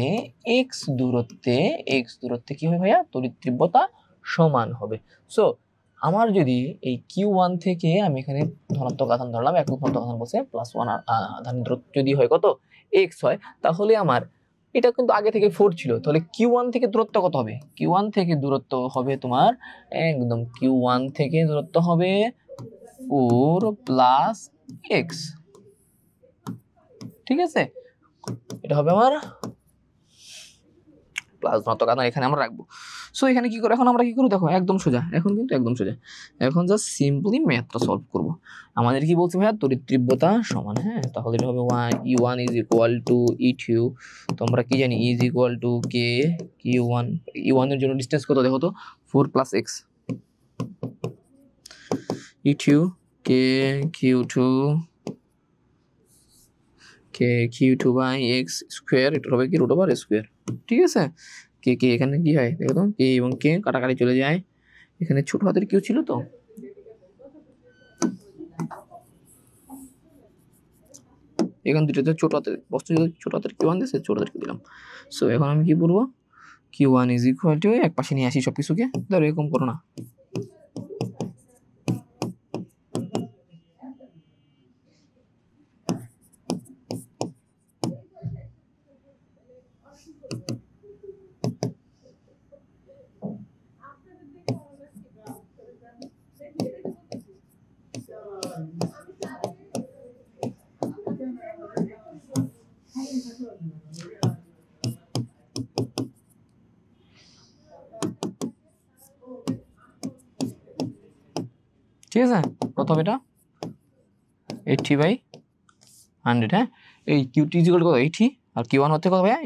x দূরত্বে কি হবে ভাইয়া? তড়িৎ তীব্রতা সমান হবে। সো আমার যদি এই q1 থেকে আমি এখানে ধনাত্মক আধান ধরলাম, একক ধনাত্মক আধান বলছে +1 আধান দূরত্ব যদি হয় কত? x হয়, তাহলে আমার এটা কিন্তু আগে থেকে 4 ছিল, তাহলে q1 থেকে দূরত্ব কত হবে? q1 থেকে দূরত্ব হবে তোমার একদম q1 থেকে দূরত্ব হবে 4 + x। ঠিক আছে, এটা হবে আমার প্লাস ধনাত্মক আধান এখানে আমরা রাখবো। সো এখানে কি করে এখন আমরা কি করব? দেখো একদম সোজা, এখন কিন্তু একদম সোজা। এখন জাস্ট সিম্পলি ম্যাথটা সলভ করব। আমাদের কি বলছে ভাইয়া? তড়িৎ তীব্রতা সমান। হ্যাঁ, তাহলে এটা হবে E1 = E2। তো আমরা কি জানি? E = K Q1। E1 এর জন্য ডিসটেন্স কত দেখো তো? 4 + x। E2 K Q2 Q2/x square, এটা হবে কি √স্কয়ার। ঠিক আছে, কে এখানে কি হয় দেখো তো, কে এবং কে কাটাকাটি চলে যায়। এখানে ছোট হাতের কিউ ছিল তো, এখানে দুটোতে ছোট হাতের বস্তু ছোট হাতের কিউ দিয়েছে, ছোট হাতের কিউ দিলাম। সো এখন আমি কি করবো? Q1 = এক পাশে নিয়ে আসি সবকিছুকে, ধরো এরকম করো না। ঠিক আছে, কত হবে এটা 80/100। হ্যাঁ, এই কিউটি ইকুয়াল কত 80 আর কিউ1 হচ্ছে কত ভাইয়া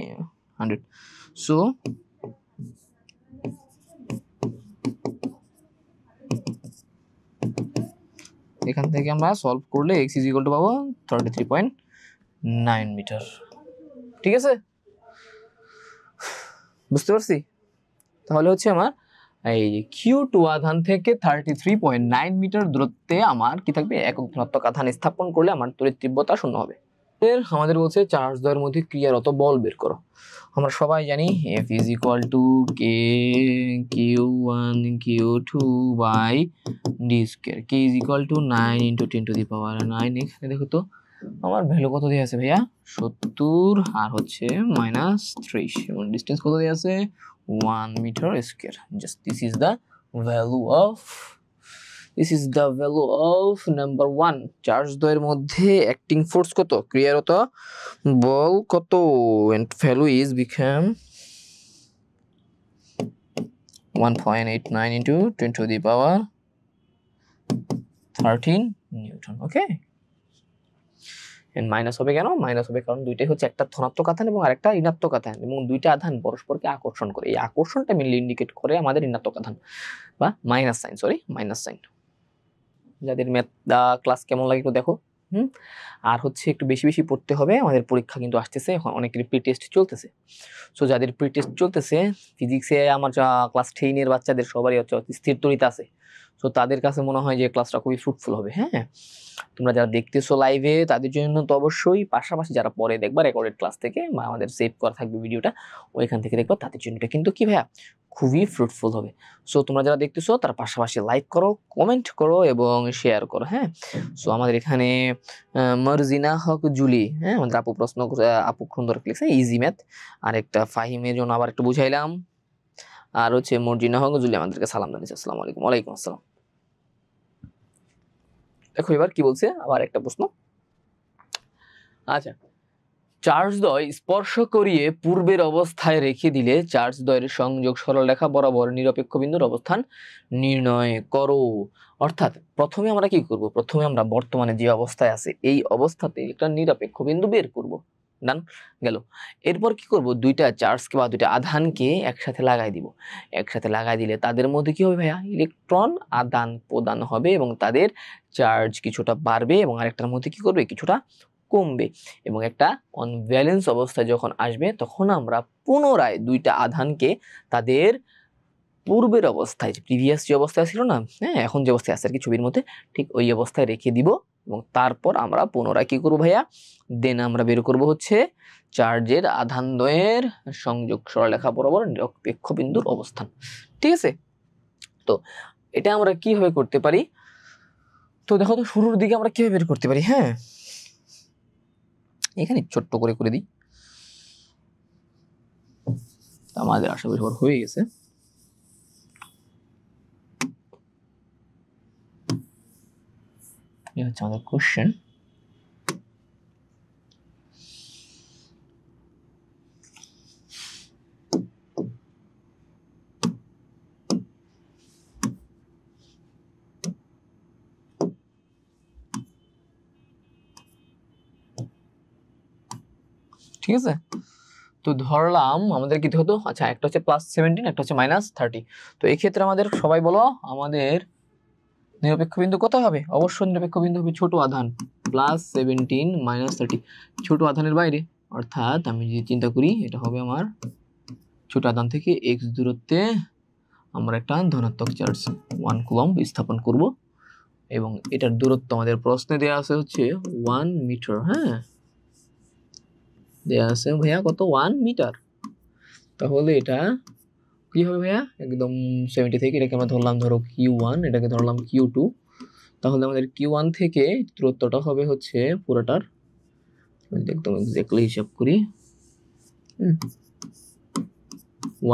100। সো এখান থেকে আমরা সলভ করলে x ইজ ইকুয়াল টু পাবো 33.9 মিটার। ঠিক আছে, বুঝতে পারছি? তাহলে হচ্ছে আমার এই Q2 আধান থেকে 33.9 মিটার দূরত্বে আমার কি থাকবে, একক ধনাত্মক আধান স্থাপন করলে আমার তড়িৎ তীব্রতা শূন্য হবে। আমাদের বলছে চার্জ দ্বয়ের মধ্যে ক্রিয়ারত বল বের করো। আমরা সবাই জানি F is equal to K Q1 Q2 by D square, K is equal to 9 × 10⁻9। এখানে দেখো তো আমার ভ্যালু কত দেওয়া আছে ভাইয়া 70 আর হচ্ছে -30 এবং ডিসটেন্স কত দেওয়া আছে 1 meter square. Just this is the value of number 1। Charge দ্বয়ের মধ্যে অ্যাক্টিং ফোর্স কত, ক্রিয়ারত বল কত, and value is become 1.89 × 10⁻13 newton. Okay, minus হবে কেন, মাইনাস হবে কারণ দুইটাই হচ্ছে একটা ধনাত্মক আধান এবং আরেকটা ঋণাত্মক আধান, এবং দুইটা আধান পরস্পরকে আকর্ষণ করে। এই আকর্ষণটা মেইনলি ইন্ডিকেট করে আমাদের ঋণাত্মক আধান বা মাইনাস সাইন। যাদের ম্যাথ ক্লাস কেমন লাগে একটু দেখো। আর হচ্ছে একটু বেশি বেশি পড়তে হবে, আমাদের পরীক্ষা কিন্তু আসতেছে, অনেকের প্রি টেস্ট চলতেছে। সো যাদের প্রি টেস্ট চলতেছে ফিজিক্সে, আমার ক্লাস 10 বাচ্চাদের সবারই হচ্ছে স্থির তড়িৎ আছে। সো তাদের কাছে মনে হয় যে ক্লাসটা খুবই ফ্রুটফুল হবে। হ্যাঁ, তোমরা যারা দেখতেছো লাইভে তাদের জন্য তো অবশ্যই, পাশাপাশি যারা পরে দেখবা রেকর্ডেড ক্লাস থেকে বা আমাদের সেভ করা থাকবে ভিডিওটা, ওইখান থেকে দেখবা, তাদের জন্য এটা কিন্তু কি ভাইয়া খুবই ফ্রুটফুল হবে। সো তোমরা যারা দেখতেছো তার পাশাপাশি লাইক করো, কমেন্ট করো এবং শেয়ার করো। হ্যাঁ, সো আমাদের এখানে মারজিনা হক জুলি, হ্যাঁ আমাদের আপু সুন্দর লিখছে ইজি ম্যাথ। আর একটা ফাহিমের জন্য আবার একটু বুঝাইলাম। আর হচ্ছে মর্জিনা হক জুলি আমাদেরকে সালাম জানিয়েছে, আসসালামু আলাইকুম। ওয়ালাইকুম আসসালাম। দেখো এবার কি বলছে, আবার একটা প্রশ্ন। আচ্ছা, চার্জ দ্বয় স্পর্শ করিয়ে পূর্বের অবস্থায় রেখে দিলে চার্জ দ্বয়ের সংযোগ সরলরেখা বরাবর নিরপেক্ষ বিন্দুর অবস্থান নির্ণয় করো। অর্থাৎ প্রথমে আমরা কি করব, প্রথমে আমরা বর্তমানে যে অবস্থায় আছে এই অবস্থাতে একটা নিরপেক্ষ বিন্দু বের করব। ডান গেল। এরপর কি করব, দুইটা চার্জকে বা দুইটা আধানকে একসাথে লাগাই দিব। একসাথে লাগাই দিলে তাদের মধ্যে কি হবে ভাইয়া, ইলেকট্রন আদান প্রদান হবে এবং তাদের চার্জ কিছুটা বাড়বে এবং আরেকটার মধ্যে কি করবে, কিছুটা কমবে। এবং একটা অনব্যালেন্স অবস্থায় যখন আসবে তখন আমরা পুনরায় দুইটা আধানকে তাদের পূর্বের অবস্থায়, প্রিভিয়াস যে অবস্থায় ছিল না, হ্যাঁ এখন যে অবস্থায় আছে আর কি ছবির মধ্যে, ঠিক ওই অবস্থায় রেখে দিব। এবং তারপর আমরা পুনরায় কি করবো ভাইয়া, দেন আমরা বের করব হচ্ছে চার্জের আধান দ্বয়ের সংযোগ সরলরেখা বরাবর নিরপেক্ষ বিন্দুর অবস্থান। ঠিক আছে, তো এটা আমরা কিভাবে করতে পারি, তো দেখো তো শুরুর দিকে আমরা কিভাবে বের করতে পারি। হ্যাঁ, এখানে ছোট্ট করে দিই, আমাদের আশা করি হয়ে গেছে। এই হচ্ছে আমাদের কোশ্চেন। ঠিক আছে, তো ধরলাম আমাদের কি হতো, আচ্ছা একটা হচ্ছে +17, একটা হচ্ছে -30। তো এই ক্ষেত্রে আমাদের সবাই বলো, আমাদের নিরপেক্ষ বিন্দু কত হবে, অবশ্যই নিরপেক্ষ বিন্দু হবে ছোট আধান +17 -30, ছোট আধানের বাইরে। অর্থাৎ আমি যদি চিন্তা করি, এটা হবে আমার ছোট আধান থেকে x দূরত্বে আমরা একটা ধনাত্মক চার্জ 1 কুলম্ব স্থাপন করব এবং এটার দূরত্ব আমাদের প্রশ্নে দেওয়া আছে হচ্ছে 1 মিটার। হ্যাঁ, দেওয়া আছে ভাইয়া কত, 1 মিটার। তাহলে এটা কি হবে ভাইয়া, একদম 70 থেকে এটাকে আমরা ধরলাম ধরো Q1, এটাকে ধরলাম Q2। তাহলে আমাদের Q1 থেকে দূরত্বটা হবে হচ্ছে পুরোটার, একদম এক্স্যাক্টলি হিসাব করি,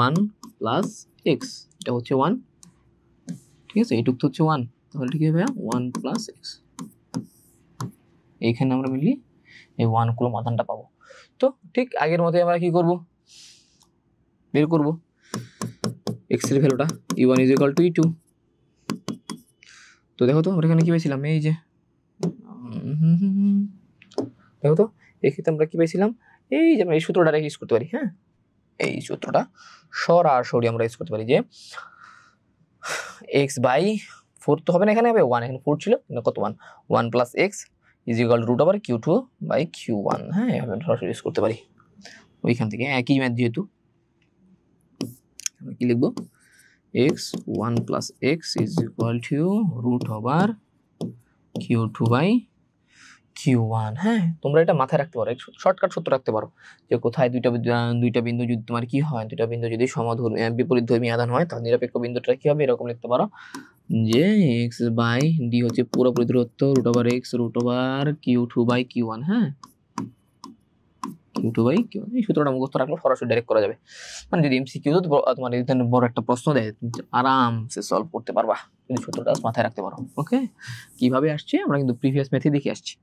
1 + x, এটা হচ্ছে 1। ঠিক আছে, এইটুকু হচ্ছে 1, তাহলে ঠিক আছে ভাইয়া 1 + x। এইখানে আমরা মিলি এই 1 কুলম্ব আধানটা পাবো। তো ঠিক আগের মতোই আমরা কি করব, বের করব x এর ভ্যালুটা u1 = e2। তো দেখো তো আমরা এখানে কি পেয়েছিলাম, এই যে দেখো তো এক্ষেত্রে আমরা কি পেয়েছিলাম, এই যে আমরা এই সূত্রটা ইউজ করতে পারি। হ্যাঁ, এই সূত্রটা সরাসরি আমরা ইউজ করতে পারি যে x/4 তো হবে না, এখানে হবে 1, এখানে 4 ছিল কত 1 1 + x = √Q2/Q1। হ্যাঁ, এভাবে সরাসরি ইউজ করতে পারি ওইখান থেকে, একই ম্যাথ যেহেতু। আমরা কি লিখব, x1 + x √Q2/Q1। হ্যাঁ, তোমরা এটা মাথায় রাখতে পারো, শর্টকাট সূত্র রাখতে পারো যে কোথায় দুইটা বিন্দু যদি তোমার কি হয়, দুইটা বিন্দু যদি বিপরীতধর্মী আধান হয়, তাহলে নিরপেক্ষ বিন্দুটা কি হবে, এরকম লিখতে পারো যে x/d হচ্ছে পুরোপুরি দূরত্ব √x √Q2/Q1। হ্যাঁ, Q2/Q1 এই সূত্রটা মুখস্থ রাখলে সরাসরি ডাইরেক্ট করা যাবে। মানে যদি এমসিকিউ তোমার এই ধরনের বড় একটা প্রশ্ন দেয়, তুমি আরামসে সলভ করতে পারবা যদি সূত্রটা মাথায় রাখতে পারো। ওকে, কিভাবে আসছে আমরা কিন্তু প্রিভিয়াস ম্যাথে দেখে আসছি।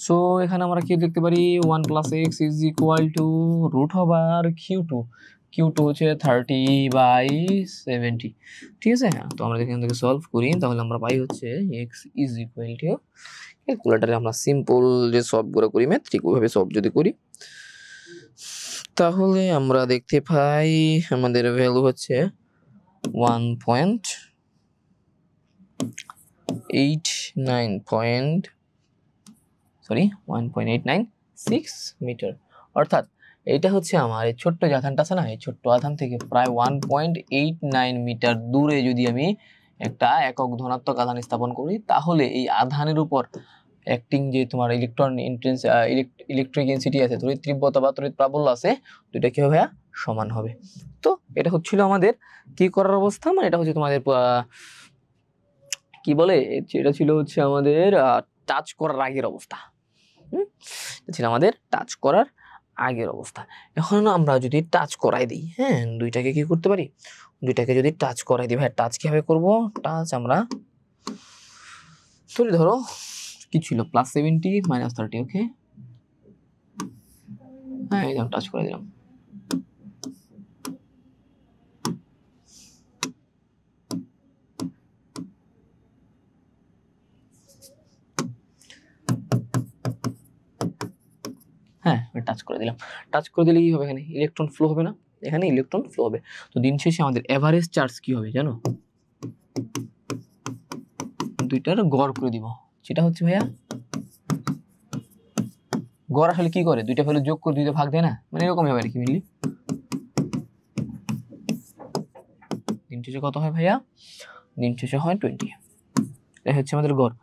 সো এখানে আমরা কি লিখতে পারি, 1 + x √Q2। Q2 হচ্ছে 30/70। ঠিক আছে, তো আমরা এখান থেকে সলভ করি, তাহলে আমরা পাই হচ্ছে x = ক্যালকুলেটরে আমরা সিম্পল যে সলভ করে করি ম্যাথ, ঠিক ওইভাবে সলভ যদি করি, তাহলে আমরা দেখতে পাই আমাদের ভ্যালু হচ্ছে 1.896 মিটার। অর্থাৎ এটা হচ্ছে আমার এই ছোট্ট যে আধানটা আছে না, এই ছোট্ট আধান থেকে প্রায় 1.89 মিটার দূরে যদি আমি একটা একক ধনাত্মক আধান স্থাপন করি, তাহলে এই আধানের উপর অ্যাক্টিং যে তোমার ইলেকট্রিক ডেনসিটি আছে, তড়িৎ তীব্রতা বা তড়িৎ প্রাবল্য আছে, দুইটা কি হবে, সমান হবে। তো এটা হচ্ছিল আমাদের কি করার অবস্থা, মানে এটা হচ্ছে তোমাদের কি বলে, এটা ছিল হচ্ছে আমাদের টাচ করার আগের অবস্থা। এটা ছিল আমাদের টাচ করার আগের অবস্থা। এখন আমরা যদি টাচ করাই দিই, হ্যাঁ, দুইটাকে কি করতে পারি, দুইটাকে যদি টাচ করাই দিই, ভাই টাচ কিভাবে করব, টাচ আমরা ধরো কি ছিল +70 -30। ওকে, হ্যাঁ, এই টাচ করে দিলাম। হ্যাঁ, টাচ করে দিলাম। টাচ করে দিলে কি হবে, এখানে ইলেকট্রন ফ্লো হবে না, এখানে ইলেকট্রন ফ্লো হবে। তো দিন শেষে আমাদের এভারেজ চার্জ কি হবে জানো, দুইটার গড় করে দিব, সেটা হচ্ছে ভাইয়া গড় আসলে কি করে, দুইটা ভ্যালু যোগ করে দুইটা ভাগ দেয় না, মানে এরকম হবে আর কি। মিলি দিন শেষে কত হয় ভাইয়া, দিন শেষে হয় 20। এটা হচ্ছে আমাদের গড়।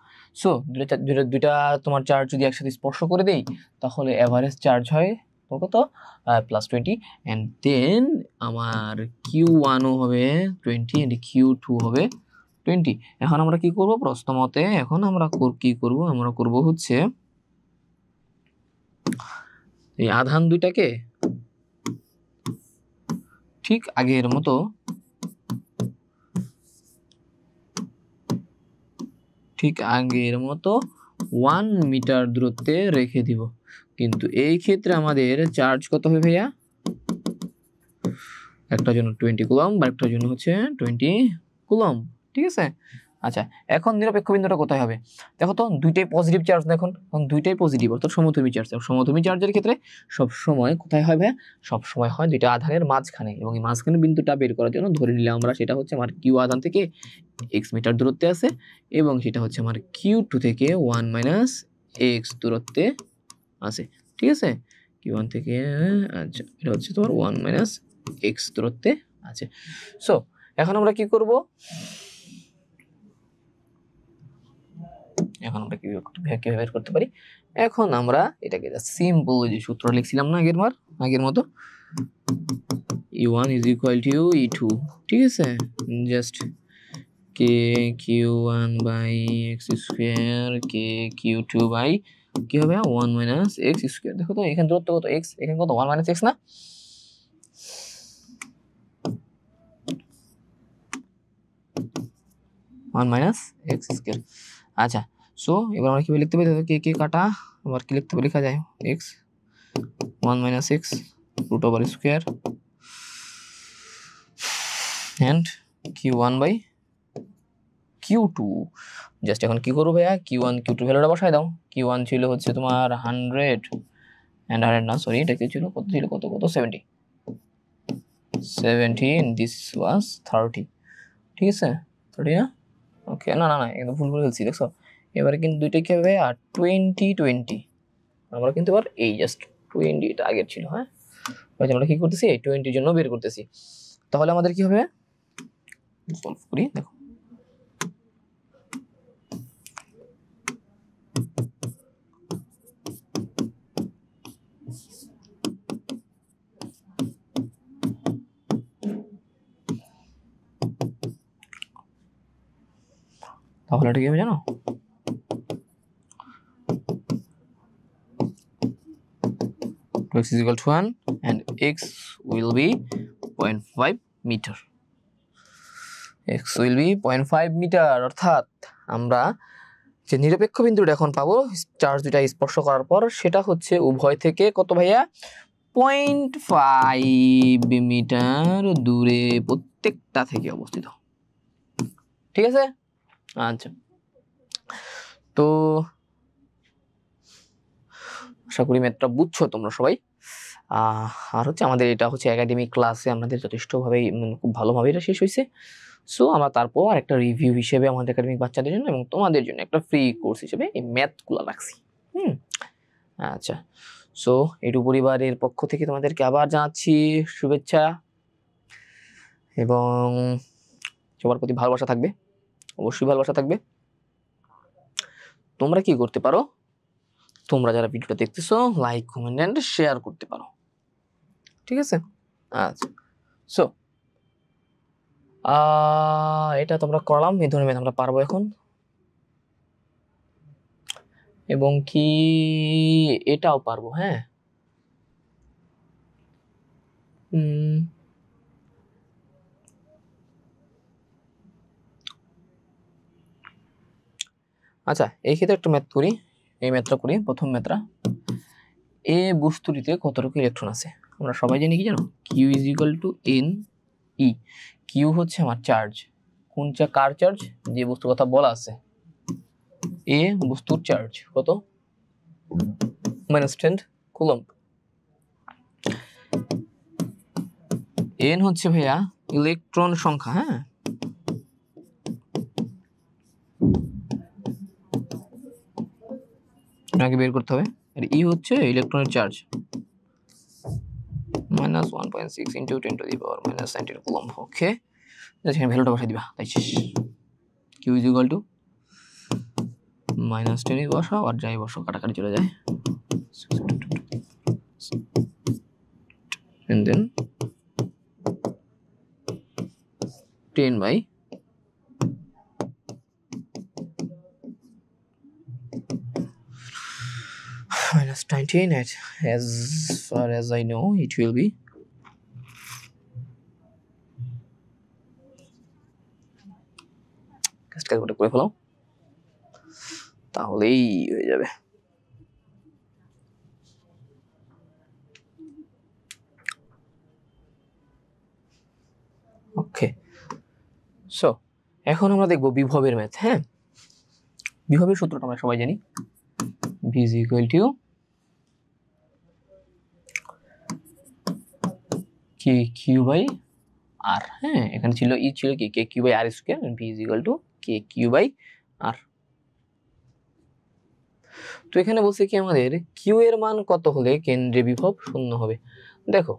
সো দুইটা তোমার চার্জ যদি একসাথে স্পর্শ করে দেই, তাহলে এভারেজ চার্জ হয় কত, +20, এন্ড দেন আমার Q1 হবে 20 এন্ড Q2 হবে 20। এখন আমরা কি করব, প্রশ্ন মতে এখন আমরা কি করব, আমরা করব হচ্ছে এই আধান দুইটাকে ঠিক আগের মতো 1 মিটার দূরত্বে রেখে দিব। কিন্তু এই ক্ষেত্রে আমাদের চার্জ কত হবে ভাইয়া, একটার জন্য 20 কুলম্ব আর একটার জন্য হচ্ছে 20 কুলম্ব। ঠিক আছে, আচ্ছা এখন নিরপেক্ষ বিন্দুটা কোথায় হবে, দেখো তো দুইটাই পজিটিভ চার্জ, দেখুন এখন দুইটাই পজিটিভ, অর্থাৎ সমধর্মী চার্জ। সমধর্মী চার্জের ক্ষেত্রে সব সময় কোথায় হবে, সব সময় হয় দুইটা আধানের মাঝখানে, এবং এই মাঝখানে বিন্দুটা বের করার জন্য ধরে নিলাম আমরা সেটা হচ্ছে আমার কিউ আধান থেকে x মিটার দূরত্বে আছে, এবং সেটা হচ্ছে আমার Q2 থেকে 1 - x দূরত্বে আছে। ঠিক আছে, Q1 থেকে, আচ্ছা এটা হচ্ছে তোমার 1 - x দূরত্বে আছে। সো এখন আমরা কি করব, এখন আমরা কিভাবে বের করতে পারি, এখন আমরা এটাকে সিম্পল যে সূত্র লিখছিলাম না আগের মতো, E1 = E2। ঠিক আছে, just k Q1/x² k Q2 কি হবে 1 - x²। দেখো তো এখানে দূরত্ব কত, x, এখানে কত 1 - x না, (1 - x²). আচ্ছা, সো এবার আমরা কিভাবে লিখতে পারি, কে কাটা, আবার কি লিখতে পারি, লেখা যায় x 1 minus x root over square and q1 by q2 just এখন কি করব ভাইয়া q1 q2 ভ্যালুটা বসায় দাও q1 ছিল হচ্ছে তোমার 100 and 100 না সরি এটা কি ছিল কত ছিল কত 70 and this was 30 ঠিক আছে 30 না ওকে না না না একদম ভুল করে ফেলছি দেখছো এবারে কিন্তু দুইটা কি হবে আর 20 আমরা কিন্তু এবার এই জাস্ট 20 এটা আগের ছিল হ্যাঁ আমরা কি করতেছি 20 এর জন্য বের করতেছি তাহলে আমাদের কি হবে সলভ করি দেখো তাহলে এটা কি হবে জানো x is equal to 1 and x will be 0.5 meter x will be 0.5 metre অর্থাৎ আমরা যে নিরপেক্ষ বিন্দুটা এখন পাবো চার্জ দুটা স্পর্শ করার পর সেটা হচ্ছে উভয় থেকে কত ভাইয়া 0.5 মিটার দূরে প্রত্যেকটা থেকে অবস্থিত ঠিক আছে আচ্ছা তো আশা করি ম্যাথটা বুঝছো তোমরা সবাই আর হচ্ছে আমাদের এটা হচ্ছে একাডেমিক ক্লাসে আমাদের যথেষ্টভাবে খুব ভালোভাবে এটা শেষ হয়েছে সো আমরা তারপর একটা রিভিউ হিসেবে আমাদের একাডেমিক বাচ্চাদের জন্য এবং তোমাদের জন্য একটা ফ্রি কোর্স হিসেবে এই ম্যাথগুলো রাখছি আচ্ছা সো এটু পরিবারের পক্ষ থেকে তোমাদেরকে আবার জানাচ্ছি শুভেচ্ছা এবং সবার প্রতি ভালোবাসা থাকবে অবশ্যই ভালোবাসা থাকবে তোমরা কি করতে পারো তোমরা যারা ভিডিওটা দেখতেছো লাইক কমেন্ট এন্ড শেয়ার করতে পারো ঠিক আছে আচ্ছা সো এটা তোমরা করলাম এই ধরনের ম্যাথ আমরা পারবো এখন এবং কি এটাও পারবো হ্যাঁ আচ্ছা এই ক্ষেত্রে একটা ম্যাথ করি এই ম্যাথটা করি প্রথম ম্যাথটা এ বস্তুটিতে কতটুকু ইলেকট্রন আছে আমরা সবাই জানি কি জানো q is equal to n e q হচ্ছে আমার চার্জ কোন কার চার্জ যে বস্তুর কথা বলা আছে এ বস্তুর চার্জ কত -10 কুলম্ব n হচ্ছে ভাইয়া ইলেকট্রন সংখ্যা হ্যাঁ আগে বের করতে হবে আর ই হচ্ছে ইলেকট্রনের charge -1.6 into 10 to the power -19 coulomb okay এখানে ভ্যালুটা বসাই দিবা তাই শেষ q is equal to -10 বসাও আর যাই বসাও কাটাকাটি চলে যায় and then 10 by -19 as far as I know it will be calculate করে ফেলো তাহলেই হয়ে যাবে ওকে সো এখন আমরা দেখব বিভবের ম্যাথ হ্যাঁ বিভবের সূত্রটা আমরা সবাই জানি v is equal to kq by r হ্যাঁ এখানে ছিল ই ছিল কি kq by r square v is equal to kq by r তো এখানে বলছে কি আমাদের q এর মান কত হলে কেন্দ্রে বিভব শূন্য হবে দেখো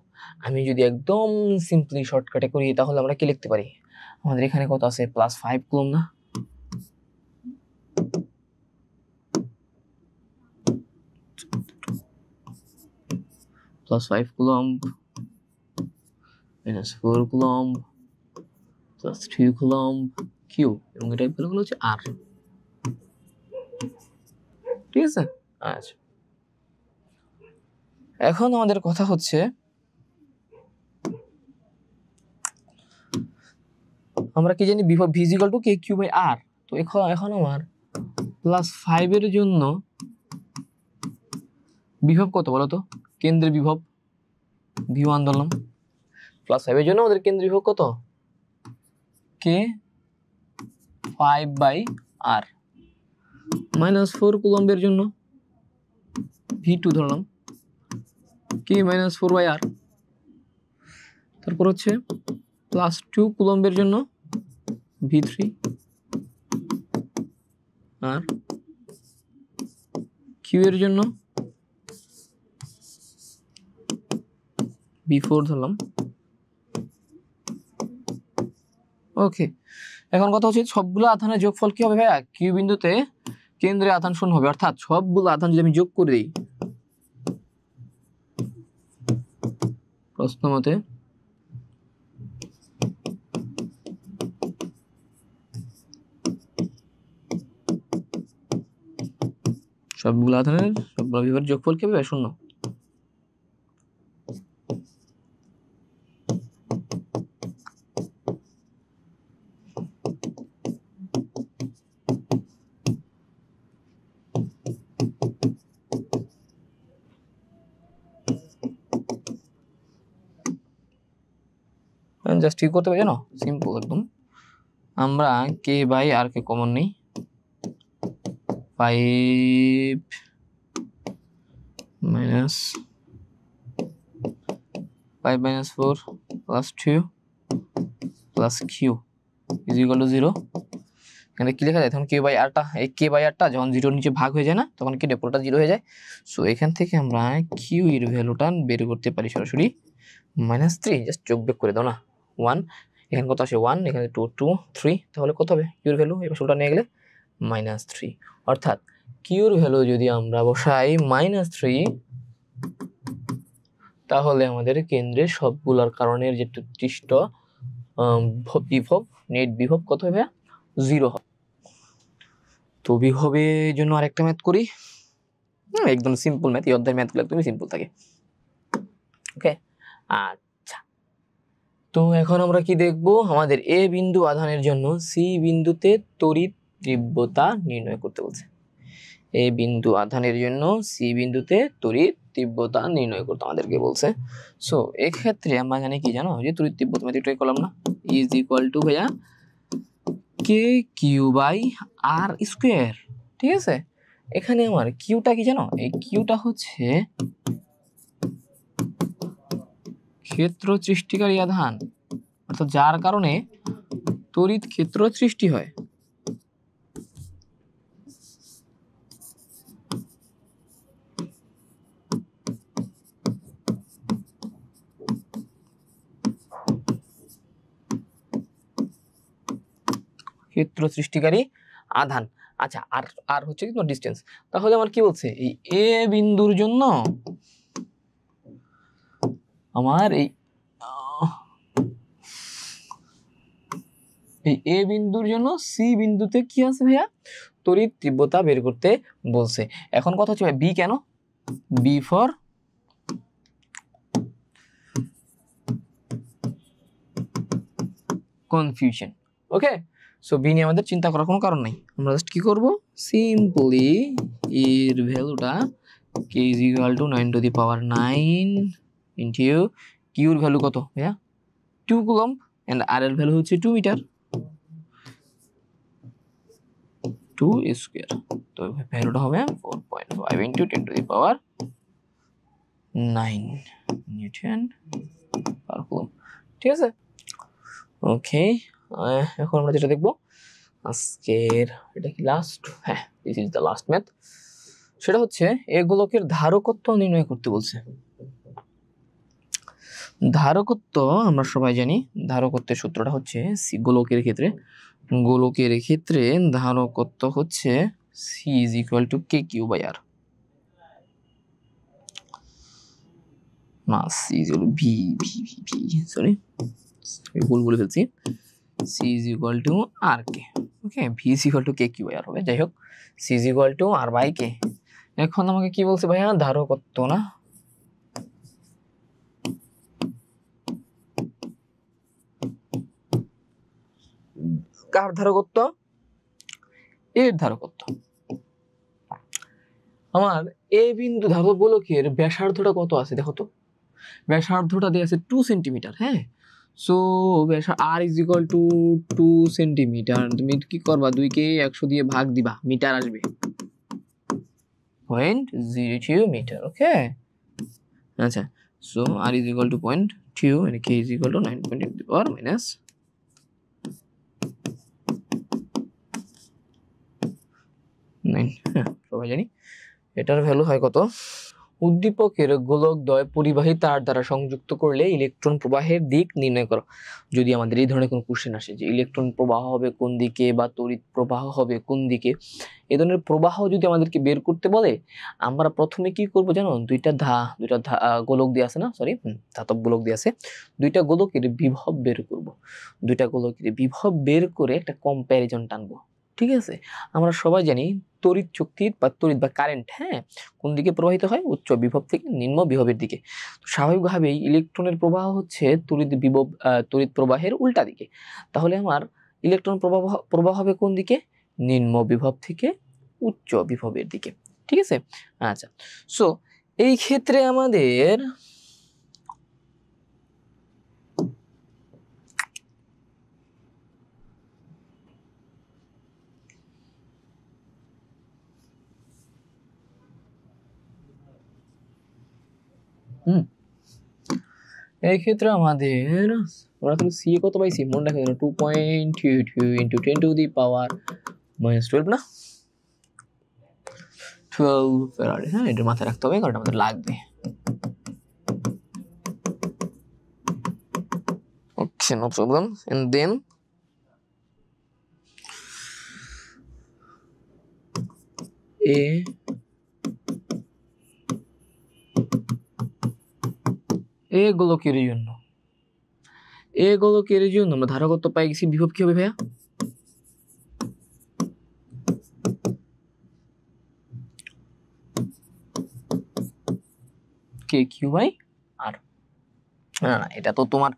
আমি যদি একদম সিম্পলি শর্টকাটে করি তাহলে আমরা কি লিখতে পারি আমাদের এখানে কত আছে +5 কুলম্ব না +5 কুলম্ব -4 কুলম্ব +3 কুলম্ব q এবং এটা ভ্যালুগুলো হচ্ছে r ঠিক আছে আচ্ছা এখন আমাদের কথা হচ্ছে আমরা কি জানি বিভব v = kq / r তো এখন আমার +5 এর জন্য বিভব কত বলো তো কেন্দ্রের বিভব v1 ধরলাম, প্লাস 5 এর জন্য আমাদের কেন্দ্রের বিভব কত, কে 5/r, -4 কুলম্বের জন্য v2 ধরলাম, কে -4/r, তারপর হচ্ছে +2 কুলম্বের জন্য v3 আর কিউ এর জন্য v4 ধরলাম। ওকে, এখন কথা হচ্ছে সবগুলো আধানের যোগফল কি হবে ভাইয়া, কিউ বিন্দুতে কেন্দ্রে আধান শূন্য হবে, অর্থাৎ সবগুলো আধান যদি আমি যোগ করে দিই প্রশ্ন মতে সবগুলো আধানের সবগুলো বিভবের যোগফল কি হবে, শূন্য। জাস্ট কি করতে হবে জানো, সিম্পল একদম, আমরা কে বাই আর কে কমন নেই, 5 - 4 + 2 + q ইজ ইকুয়াল টু 0। এখানে কি লেখা যায়, তখন কে বাই আরটা, এই কে বাই আরটা যখন 0 নিচে ভাগ হয়ে যায় না, তখন কি পুরোটা 0 হয়ে যায়। সো এখান থেকে আমরা কিউ এর ভ্যালুটা বের করতে পারি সরাসরি -3, জাস্ট যোগ বিয়োগ করে দাও না, 1 এখানে কত আসে 1, এখানে 2 2 3, তাহলে কত হবে কিউ এর ভ্যালু, এই পাশে নিয়ে গেলে -3, অর্থাৎ কিউ এর ভ্যালু যদি আমরা বসাই -3, তাহলে আমাদের কেন্দ্রের সবগুলোর কারণের যে উৎকৃষ্ট বিভব, নেট বিভব কত হবে, 0 হবে। তো বিভবের জন্য আরেকটা ম্যাথ করি, একদম সিম্পল ম্যাথ, এই অধ্যায়ের ম্যাথগুলো একদমই সিম্পল থাকে। ওকে, আচ্ছা, তো এখন আমরা কি দেখব, আমাদের এ বিন্দু আধানের জন্য সি বিন্দুতে তড়িৎ তীব্রতা নির্ণয় করতে বলছে। এ বিন্দু আধানের জন্য সি বিন্দুতে তড়িৎ তীব্রতা নির্ণয় করতে আমাদেরকে বলছে। সো এক্ষেত্রে আমরা জানি কি জানো, যে তড়িৎ তীব্রতা ম্যাথ ট্রাই করলাম না, ইজ ইকুয়াল টু ভাইয়া কে কিউ বাই আর স্কোয়ার। ঠিক আছে, এখানে আমার কিউটা কি জানো, এই কিউটা হচ্ছে ক্ষেত্র সৃষ্টিকারী আধান, অর্থাৎ যার কারণে তড়িৎ ক্ষেত্র সৃষ্টি হয়। ক্ষেত্র সৃষ্টিকারী আধান। আচ্ছা, আর আর হচ্ছে কি তোমার ডিসটেন্স। তাহলে আমার কি বলছে, এই এ বিন্দুর জন্য আমার এই এ বিন্দুর জন্য সি বিন্দুতে কি আছে ভাইয়া, তড়িৎ তীব্রতা বের করতে বলছে। এখন কথা হচ্ছে বি কেন, B for confusion. Okay, so B নিয়ে আমাদের চিন্তা করার কোনো কারণ নাই, আমরা জাস্ট কি করব, সিম্পলি এর ভ্যালুটা K is equal to 9⁹ into কিউর ভ্যালু কত ভাইয়া, 2 কুলম্ব, এন্ড আর এর ভ্যালু হচ্ছে 2 মিটার, 2 স্কয়ার, তো ভ্যালুটা হবে 4.5 ইনটু 10⁹9 নিউটন পার কুলম্ব। ঠিক আছে, ওকে, এখন আমরা যেটা দেখব আজকের, এটা কি লাস্ট, হ্যাঁ this is the last math, সেটা হচ্ছে এই গোলকের ধারকত্ব নির্ণয় করতে বলছে। ধারকত্ব আমরা সবাই জানি, ধারকত্বের সূত্রটা হচ্ছে গোলকের ক্ষেত্রে ধারকত্ব হচ্ছে C is equal to K Q by R, না C is equal to V V V V sorry ভুল বলে ফেলছি, C is equal to R K. Okay, V is equal to K Q by R হবে, যাই হোক C is equal to R by K. এখন আমাকে কি বলছে ভাইয়া, ধারকত্ব না, কার ধারকত্ব, এর ধারকত্ব। আমার এ বিন্দু ধাতব গোলকের ব্যাসার্ধটা কত আছে দেখো তো, ব্যাসার্ধটা দেওয়া আছে 2 সেন্টিমিটার। হ্যাঁ, so R is equal to 2 centimetre. তুমি কি করবা, 2 কে 100 দিয়ে ভাগ দিবা, মিটার আসবে 0.02 মিটার। ওকে, আচ্ছা, so R is equal to 0.2 and k is equal to 9.8 to the power minus 9। হ্যাঁ, সবাই জানি এটার ভ্যালু হয় কত। উদ্দীপকের গোলকদ্বয় পরিবাহী তার দ্বারা সংযুক্ত করলে ইলেকট্রন প্রবাহের দিক নির্ণয় করো। যদি আমাদের এই ধরনের কোনো কোশ্চেন আসে যে ইলেকট্রন প্রবাহ হবে কোন দিকে বা তড়িৎ প্রবাহ হবে কোন দিকে, এই ধরনের প্রবাহ যদি আমাদেরকে বের করতে বলে, আমরা প্রথমে কি করব জানো, দুইটা গোলক দিয়ে আছে না, সরি ধাতব গোলক দিয়ে আছে, দুইটা গোলকের বিভব বের করব। দুইটা গোলকের বিভব বের করে একটা কম্প্যারিজন টানবো। ঠিক আছে, আমরা সবাই জানি তড়িৎ শক্তি বা তড়িৎ বা কারেন্ট, হ্যাঁ, কোন দিকে প্রবাহিত হয়, উচ্চ বিভব থেকে নিম্ন বিভবের দিকে। স্বাভাবিকভাবেই ইলেকট্রনের প্রবাহ হচ্ছে তড়িৎ প্রবাহের উল্টা দিকে। তাহলে আমার ইলেকট্রন প্রবাহ হবে কোন দিকে, নিম্ন বিভব থেকে উচ্চ বিভবের দিকে। ঠিক আছে, আচ্ছা, সো এই ক্ষেত্রে আমাদের আমরা তো সি কত পাইছি মনে রাখা গেল 2.22 into 10 to the power minus 12 না 12 ফ্যারাড। হ্যাঁ, এটা মাথায় রাখতে হবে কারণ আমাদের লাগবে। ওকে, নো প্রবলেম। এন্ড দেন এ গোলকের জন্য আমরা ধারকত্ব পাই গেছি, বিভব কি হবে ভাইয়া, কে কিউ বাই আর। না না, এটা তোমার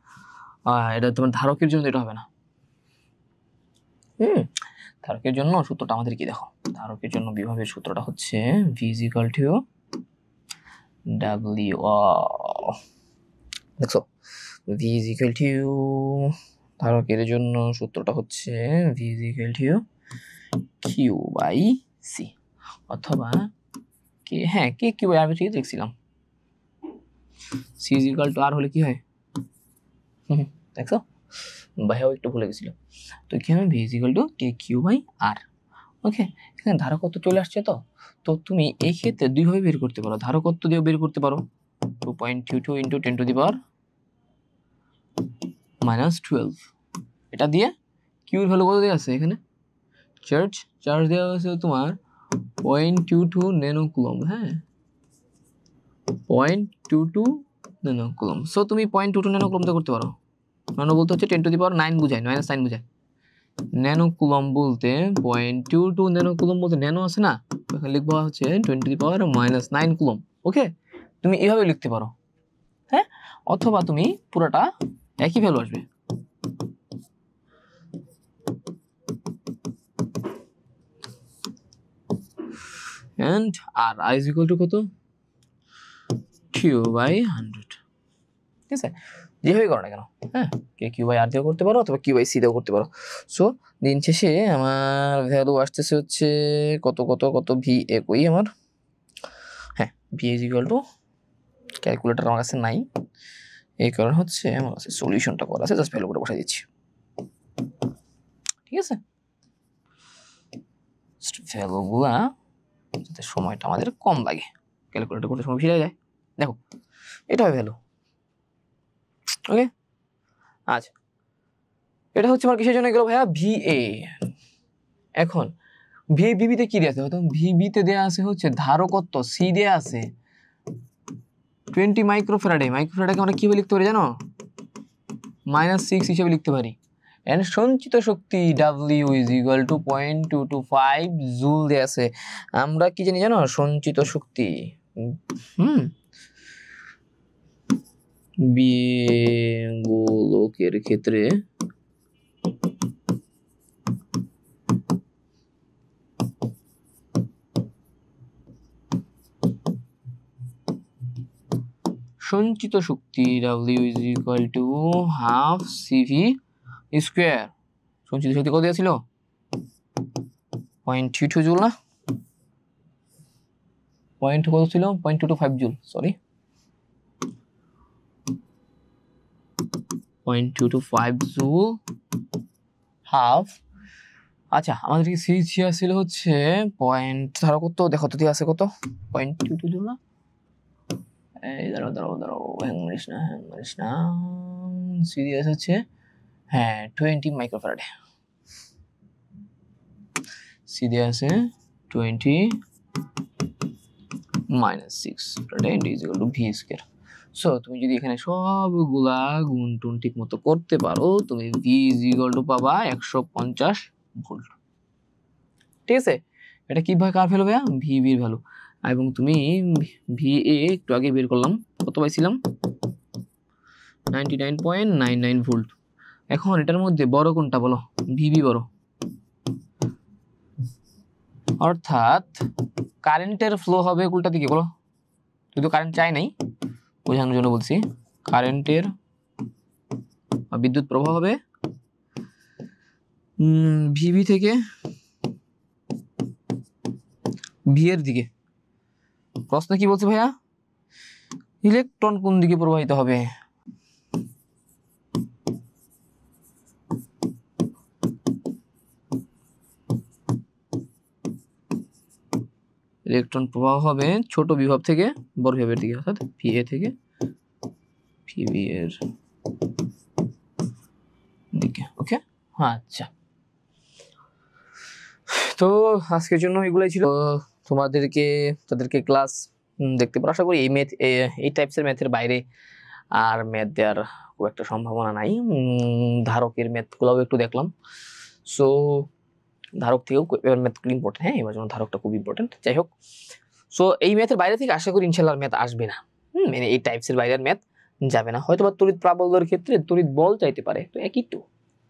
ধারকের জন্য, এটা হবে না। ধারকের জন্য সূত্রটা আমাদের কি দেখো, ধারকের জন্য বিভবের সূত্রটা হচ্ছে v is equal to w, দেখছো, v is equal to, ধারকের জন্য সূত্রটা হচ্ছে v is equal to q by c, অথবা কে, হ্যাঁ, কে কিউ বাই আর ঠিক দেখছিলাম, c is equal to r হলে কি হয়, দেখছো ভাইয়াও একটু ভুলে গেছিল। তো কি হবে, v is equal to k q by r। ওকে, এখানে ধারকত্ব চলে আসছে। তো তুমি এই ক্ষেত্রে দুইভাবে বের করতে পারো, ধারকত্ব দিয়েও বের করতে পারো, 2.22 into 10 to the power minus 12। এটা দিয়ে কিউর ভ্যালু কত দেওয়া আছে এখানে, চার্জ দেওয়া আছে তোমার 0.22 ন্যানো কুলম। হ্যাঁ, 0.22 ন্যানো কুলম। সো তুমি 0.22 ন্যানো কুলম করতে পারো। ন্যানো বলতে হচ্ছে 10 টু দি পাওয়ার 9 বোঝায়, মাইনাস 9 বোঝায়। ন্যানো কুলম বলতে 0.22 ন্যানো কুলম বলতে ন্যানো আছে না, এখানে লিখবো হচ্ছে 10 to the power minus 9 coulomb. Okay, তুমি এইভাবে লিখতে পারো। হ্যাঁ, অথবা তুমি পুরোটা একই ভ্যালু আসবে। and r is equal to কত, q by 100। ঠিক আছে, যেভাবে করো না কেন, হ্যাঁ, কে কিউ বাই আর দিয়েও করতে পারো অথবা কিউ বাই সি দিয়েও করতে পারো। সো দিন শেষে আমার ভ্যালু আসতেছে হচ্ছে কত কত কত, ভি একই আমার, হ্যাঁ, V is equal two, calculator আমার কাছে নাই, এই কারণে হচ্ছে আমার কাছে সলিউশনটা করা আছে, জাস্ট ভ্যালু করে বসাই দিচ্ছি। ঠিক আছে, ভ্যালুগুলা যাতে সময়টা আমাদের কম লাগে, ক্যালকুলেটর করতে সময় বেশি লেগে যায়। দেখো, এটা হবে ভ্যালু। ওকে, আচ্ছা, এটা হচ্ছে আমার কিসের জন্য গেল ভাইয়া, ভিএ। এখন ভিবিতে কি দেওয়া আছে, হয়তো ভিবিতে দেওয়া আছে হচ্ছে ধারকত্ব, সি দেওয়া আছে 20 মাইক্রোফ্যারাডে। মাইক্রোফ্যারাডে আমরা কিভাবে লিখতে পারি জানো, -6 হিসেবে লিখতে পারি। এন্ড সঞ্চিত শক্তি W is equal to 0.225 joule দেওয়া আছে। আমরা কি জানি জানো, সঞ্চিত শক্তি গোলকের ক্ষেত্রে সঞ্চিত শক্তি W is equal to half CV square. সঞ্চিত শক্তি কত দেওয়া ছিল? 0.22 জুল না? পয়েন্ট কত ছিল? 0.225 জুল, সরি 0.225 জুল হাফ। আচ্ছা, আমাদের কি সিরিজ ছিল হচ্ছে পয়েন্ট, ধরো কত দেখো তো আছে কত, 0.22 জুল না? এই দাঁড়াও হ্যাং মারিস না, সিরিয়াস হচ্ছে হ্যাঁ 20 microfarad. Serious 20 minus 6 is equal to V square. So তুমি যদি এখানে সবগুলা গুণ টুন ঠিক মতো করতে পারো, তুমি ভি ইজ ইকুয়াল টু পাবা 150 ভোল্ট। ঠিক আছে, এটা কিভাবে কার ভ্যালু ভাইয়া? ভি এর ভ্যালু। এবং তুমি ভি এ একটু আগে বের করলাম, কত পাইছিলাম? 99.99 ভোল্ট। এখন এটার মধ্যে বড় কোনটা বলো? ভিবি বড়, অর্থাৎ কারেন্টের ফ্লো হবে উল্টা দিকে বলো। যদি কারেন্ট চাই নাই, বোঝানোর জন্য বলছি, কারেন্টের বিদ্যুৎ প্রবাহ হবে ভিবি থেকে ভি এর দিকে। প্রশ্ন কি বলছে ভাইয়া? ইলেকট্রন কোন দিকে প্রবাহিত হবে? ইলেকট্রন প্রবাহ হবে ছোট বিভব থেকে বড় বিভবের দিকে, অর্থাৎ ভিএ থেকে ভিবি এর দিকে। ওকে, আচ্ছা, তো আজকের জন্য এগুলাই ছিল। তাদেরকে ক্লাস দেখতে পারো। আশা করি এই টাইপসের ম্যাথের বাইরে আর ম্যাথ দেওয়ার খুব একটা সম্ভাবনা নাই। ধারকের ম্যাথগুলোও একটু দেখলাম। সো ধারক থেকেও এবার ম্যাথ খুব ইম্পর্টেন্ট। হ্যাঁ, এবার যেমন ধারকটা খুব ইম্পর্টেন্ট। যাই হোক, সো এই ম্যাথের বাইরে থেকে আশা করি ইনশাল্লাহ ম্যাথ আসবে না। মানে এই টাইপসের বাইরের ম্যাথ যাবে না। হয়তো বা তড়িৎ প্রাবল্যের ক্ষেত্রে তড়িৎ বল চাইতে পারে, তো একই তো,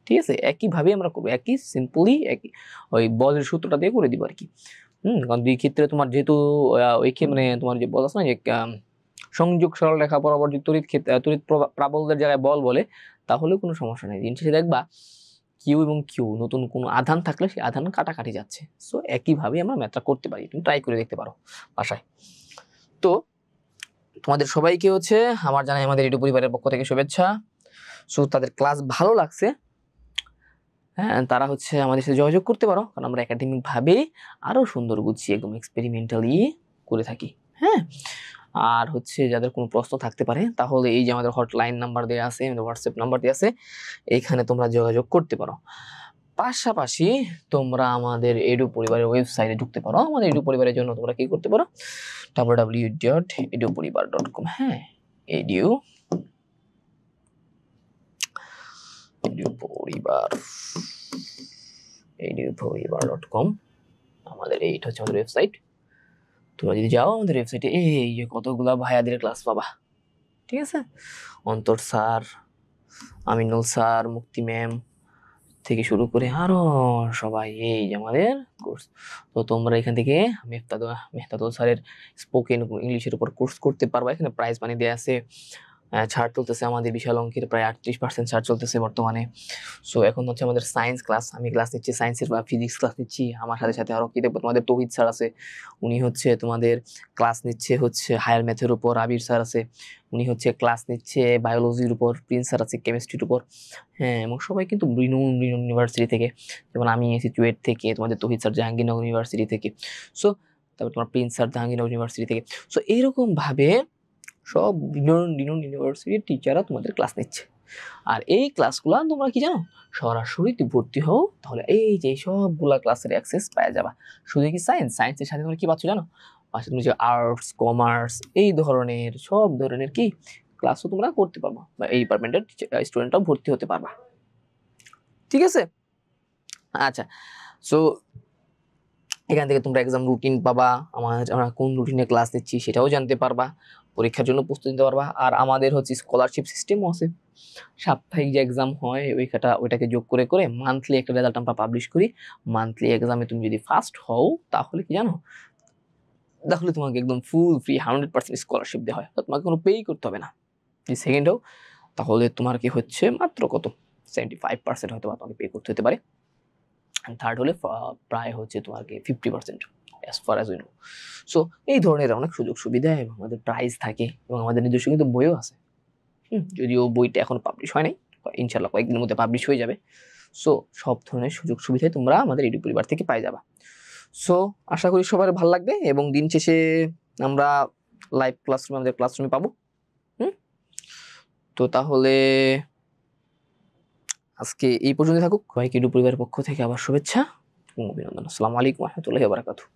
ঠিক আছে, একইভাবে আমরা করবো, একই সিম্পলি একই ওই বলের সূত্রটা দিয়ে করে দিব আর কি। কারণ দুই ক্ষেত্রে তোমার যেহেতু ওই মানে তোমার যে বল আছে না যে সংযোগ সরলরেখা বরাবর যে তড়িৎ প্রাবল্যের জায়গায় বল বলে, তাহলে কোনো সমস্যা নেই। দিন শেষে দেখবা কিউ এবং কিউ নতুন কোনো আধান থাকলে সেই আধান কাটাকাটি যাচ্ছে। সো একইভাবে আমরা ম্যাথটা করতে পারি, তুমি ট্রাই করে দেখতে পারো বাসায়। তো তোমাদের সবাইকে হচ্ছে আমার জানাই আমাদের এডু পরিবারের পক্ষ থেকে শুভেচ্ছা। সো তাদের ক্লাস ভালো লাগছে, হ্যাঁ, তারা হচ্ছে আমাদের সাথে যোগাযোগ করতে পারো, কারণ আমরা একাডেমিক ভাবে আরো সুন্দর গুছিয়ে একদম এক্সপেরিমেন্টালি করে থাকি। হ্যাঁ, আর হচ্ছে যাদের কোনো প্রশ্ন থাকতে পারে, তাহলে এই যে আমাদের হটলাইন নাম্বার দেওয়া আছে, আমাদের হোয়াটসঅ্যাপ নাম্বার দেওয়া আছে, এইখানে তোমরা যোগাযোগ করতে পারো। পাশাপাশি তোমরা আমাদের এডু পরিবারের ওয়েবসাইটে ঢুকতে পারো। আমাদের এডু পরিবারের জন্য তোমরা কি করতে পারো? www.eduporibar.com। হ্যাঁ, eduporibar.com আমাদের এইটা হচ্ছে আমাদের ওয়েবসাইট। তোমরা যদি যাও আমাদের ওয়েবসাইটে, এই যে কতগুলা ভাইয়াদের ক্লাস পাবা, ঠিক আছে, অন্তর স্যার, আমিনুল স্যার, মুক্তি ম্যাম থেকে শুরু করে আরো সবাই, এই যে আমাদের কোর্স। তো তোমরা এখান থেকে মেহতাদুল স্যারের স্পোকেন ইংলিশের উপর কোর্স করতে পারবা। এখানে প্রাইজ মানি দেওয়া আছে, ছাড় চলতেছে আমাদের বিশাল অঙ্কের, প্রায় 38% ছাড় চলতেছে বর্তমানে। সো এখন হচ্ছে আমাদের সায়েন্স ক্লাস, আমি ক্লাস নিচ্ছি সায়েন্সের বা ফিজিক্স ক্লাস নিচ্ছি, আমার সাথে সাথে আরো কি দেখবো, তোমাদের তৌহিদ স্যার আছে, উনি হচ্ছে তোমাদের ক্লাস নিচ্ছে হচ্ছে হায়ার ম্যাথের উপর, আবির স্যার আছে, উনি হচ্ছে ক্লাস নিচ্ছে বায়োলজির উপর, প্রিন্স স্যার আছে কেমিস্ট্রির উপর। হ্যাঁ, এবং সবাই কিন্তু রিনুন ইউনিভার্সিটি থেকে, যেমন আমি এসেছি চুয়েট থেকে, তোমাদের তৌহিদ স্যার জাহাঙ্গীরনগর ইউনিভার্সিটি থেকে, সো তারপর তোমার প্রিন্স স্যার জাহাঙ্গীরনগর ইউনিভার্সিটি থেকে। সো এইরকম ভাবে সব রিনোন ইউনিভার্সিটির টিচাররা তোমাদের ক্লাস নিচ্ছে। আর এই ক্লাসগুলো তোমরা কি জানো, সরাসরি ভর্তি হও, তাহলে এই যে সবগুলা ক্লাসের অ্যাক্সেস পেয়ে যাবা। শুধু কি সায়েন্সের সাথে তোমরা কি পাচ্ছ জানো, পাশে তুমি যে আর্টস, কমার্স, এই ধরনের সব ধরনের কি ক্লাসও তোমরা করতে পারবা, বা এই ডিপার্টমেন্টের স্টুডেন্টরাও ভর্তি হতে পারবা, ঠিক আছে। আচ্ছা, সো এখান থেকে তোমরা এক্সাম রুটিন পাবা, আমরা কোন রুটিনে ক্লাস নিচ্ছি সেটাও জানতে পারবা, পরীক্ষার জন্য প্রস্তুতি নিতে পারবা। আর আমাদের হচ্ছে স্কলারশিপ সিস্টেমও আছে, সাপ্তাহিক যে এক্সাম হয় ওইটাকে যোগ করে করে মান্থলি একটা রেজাল্ট আমরা পাবলিশ করি। মান্থলি এক্সামে তুমি যদি ফার্স্ট হও, তাহলে কি জানো, তাহলে তোমাকে একদম ফুল ফ্রি 100% স্কলারশিপ দেওয়া হয়, তোমাকে কোনো পেই করতে হবে না। যদি সেকেন্ড হও তাহলে তোমার কি হচ্ছে মাত্র কত 75% হয়তো বা তোমাকে পে করতে হতে পারে। থার্ড হলে প্রায় হচ্ছে তোমাকে 50% as far as we know. So এই ধরনের অনেক সুযোগ সুবিধা এবং আমাদের প্রাইজ থাকে এবং আমাদের নিজস্ব কিন্তু বইও আছে। যদিও বইটা এখন পাবলিশ হয় নাই, ইনশাল্লাহ কয়েকদিনের মধ্যে পাবলিশ হয়ে যাবে। সো সব ধরনের সুযোগ সুবিধাই তোমরা আমাদের এডু পরিবার থেকে পাই যাবা। সো আশা করি সবার ভালো লাগবে এবং দিন শেষে আমরা লাইভ ক্লাসরুমে আমাদের ক্লাসরুমে পাবো। তো তাহলে আজকে এই পর্যন্ত থাকুক। সবাইকে এডু পরিবারের পক্ষ থেকে আবার শুভেচ্ছা এবং অভিনন্দন। আসসালামু আলাইকুম ওয়া রাহমাতুল্লাহি ওয়া বারাকাতুহু।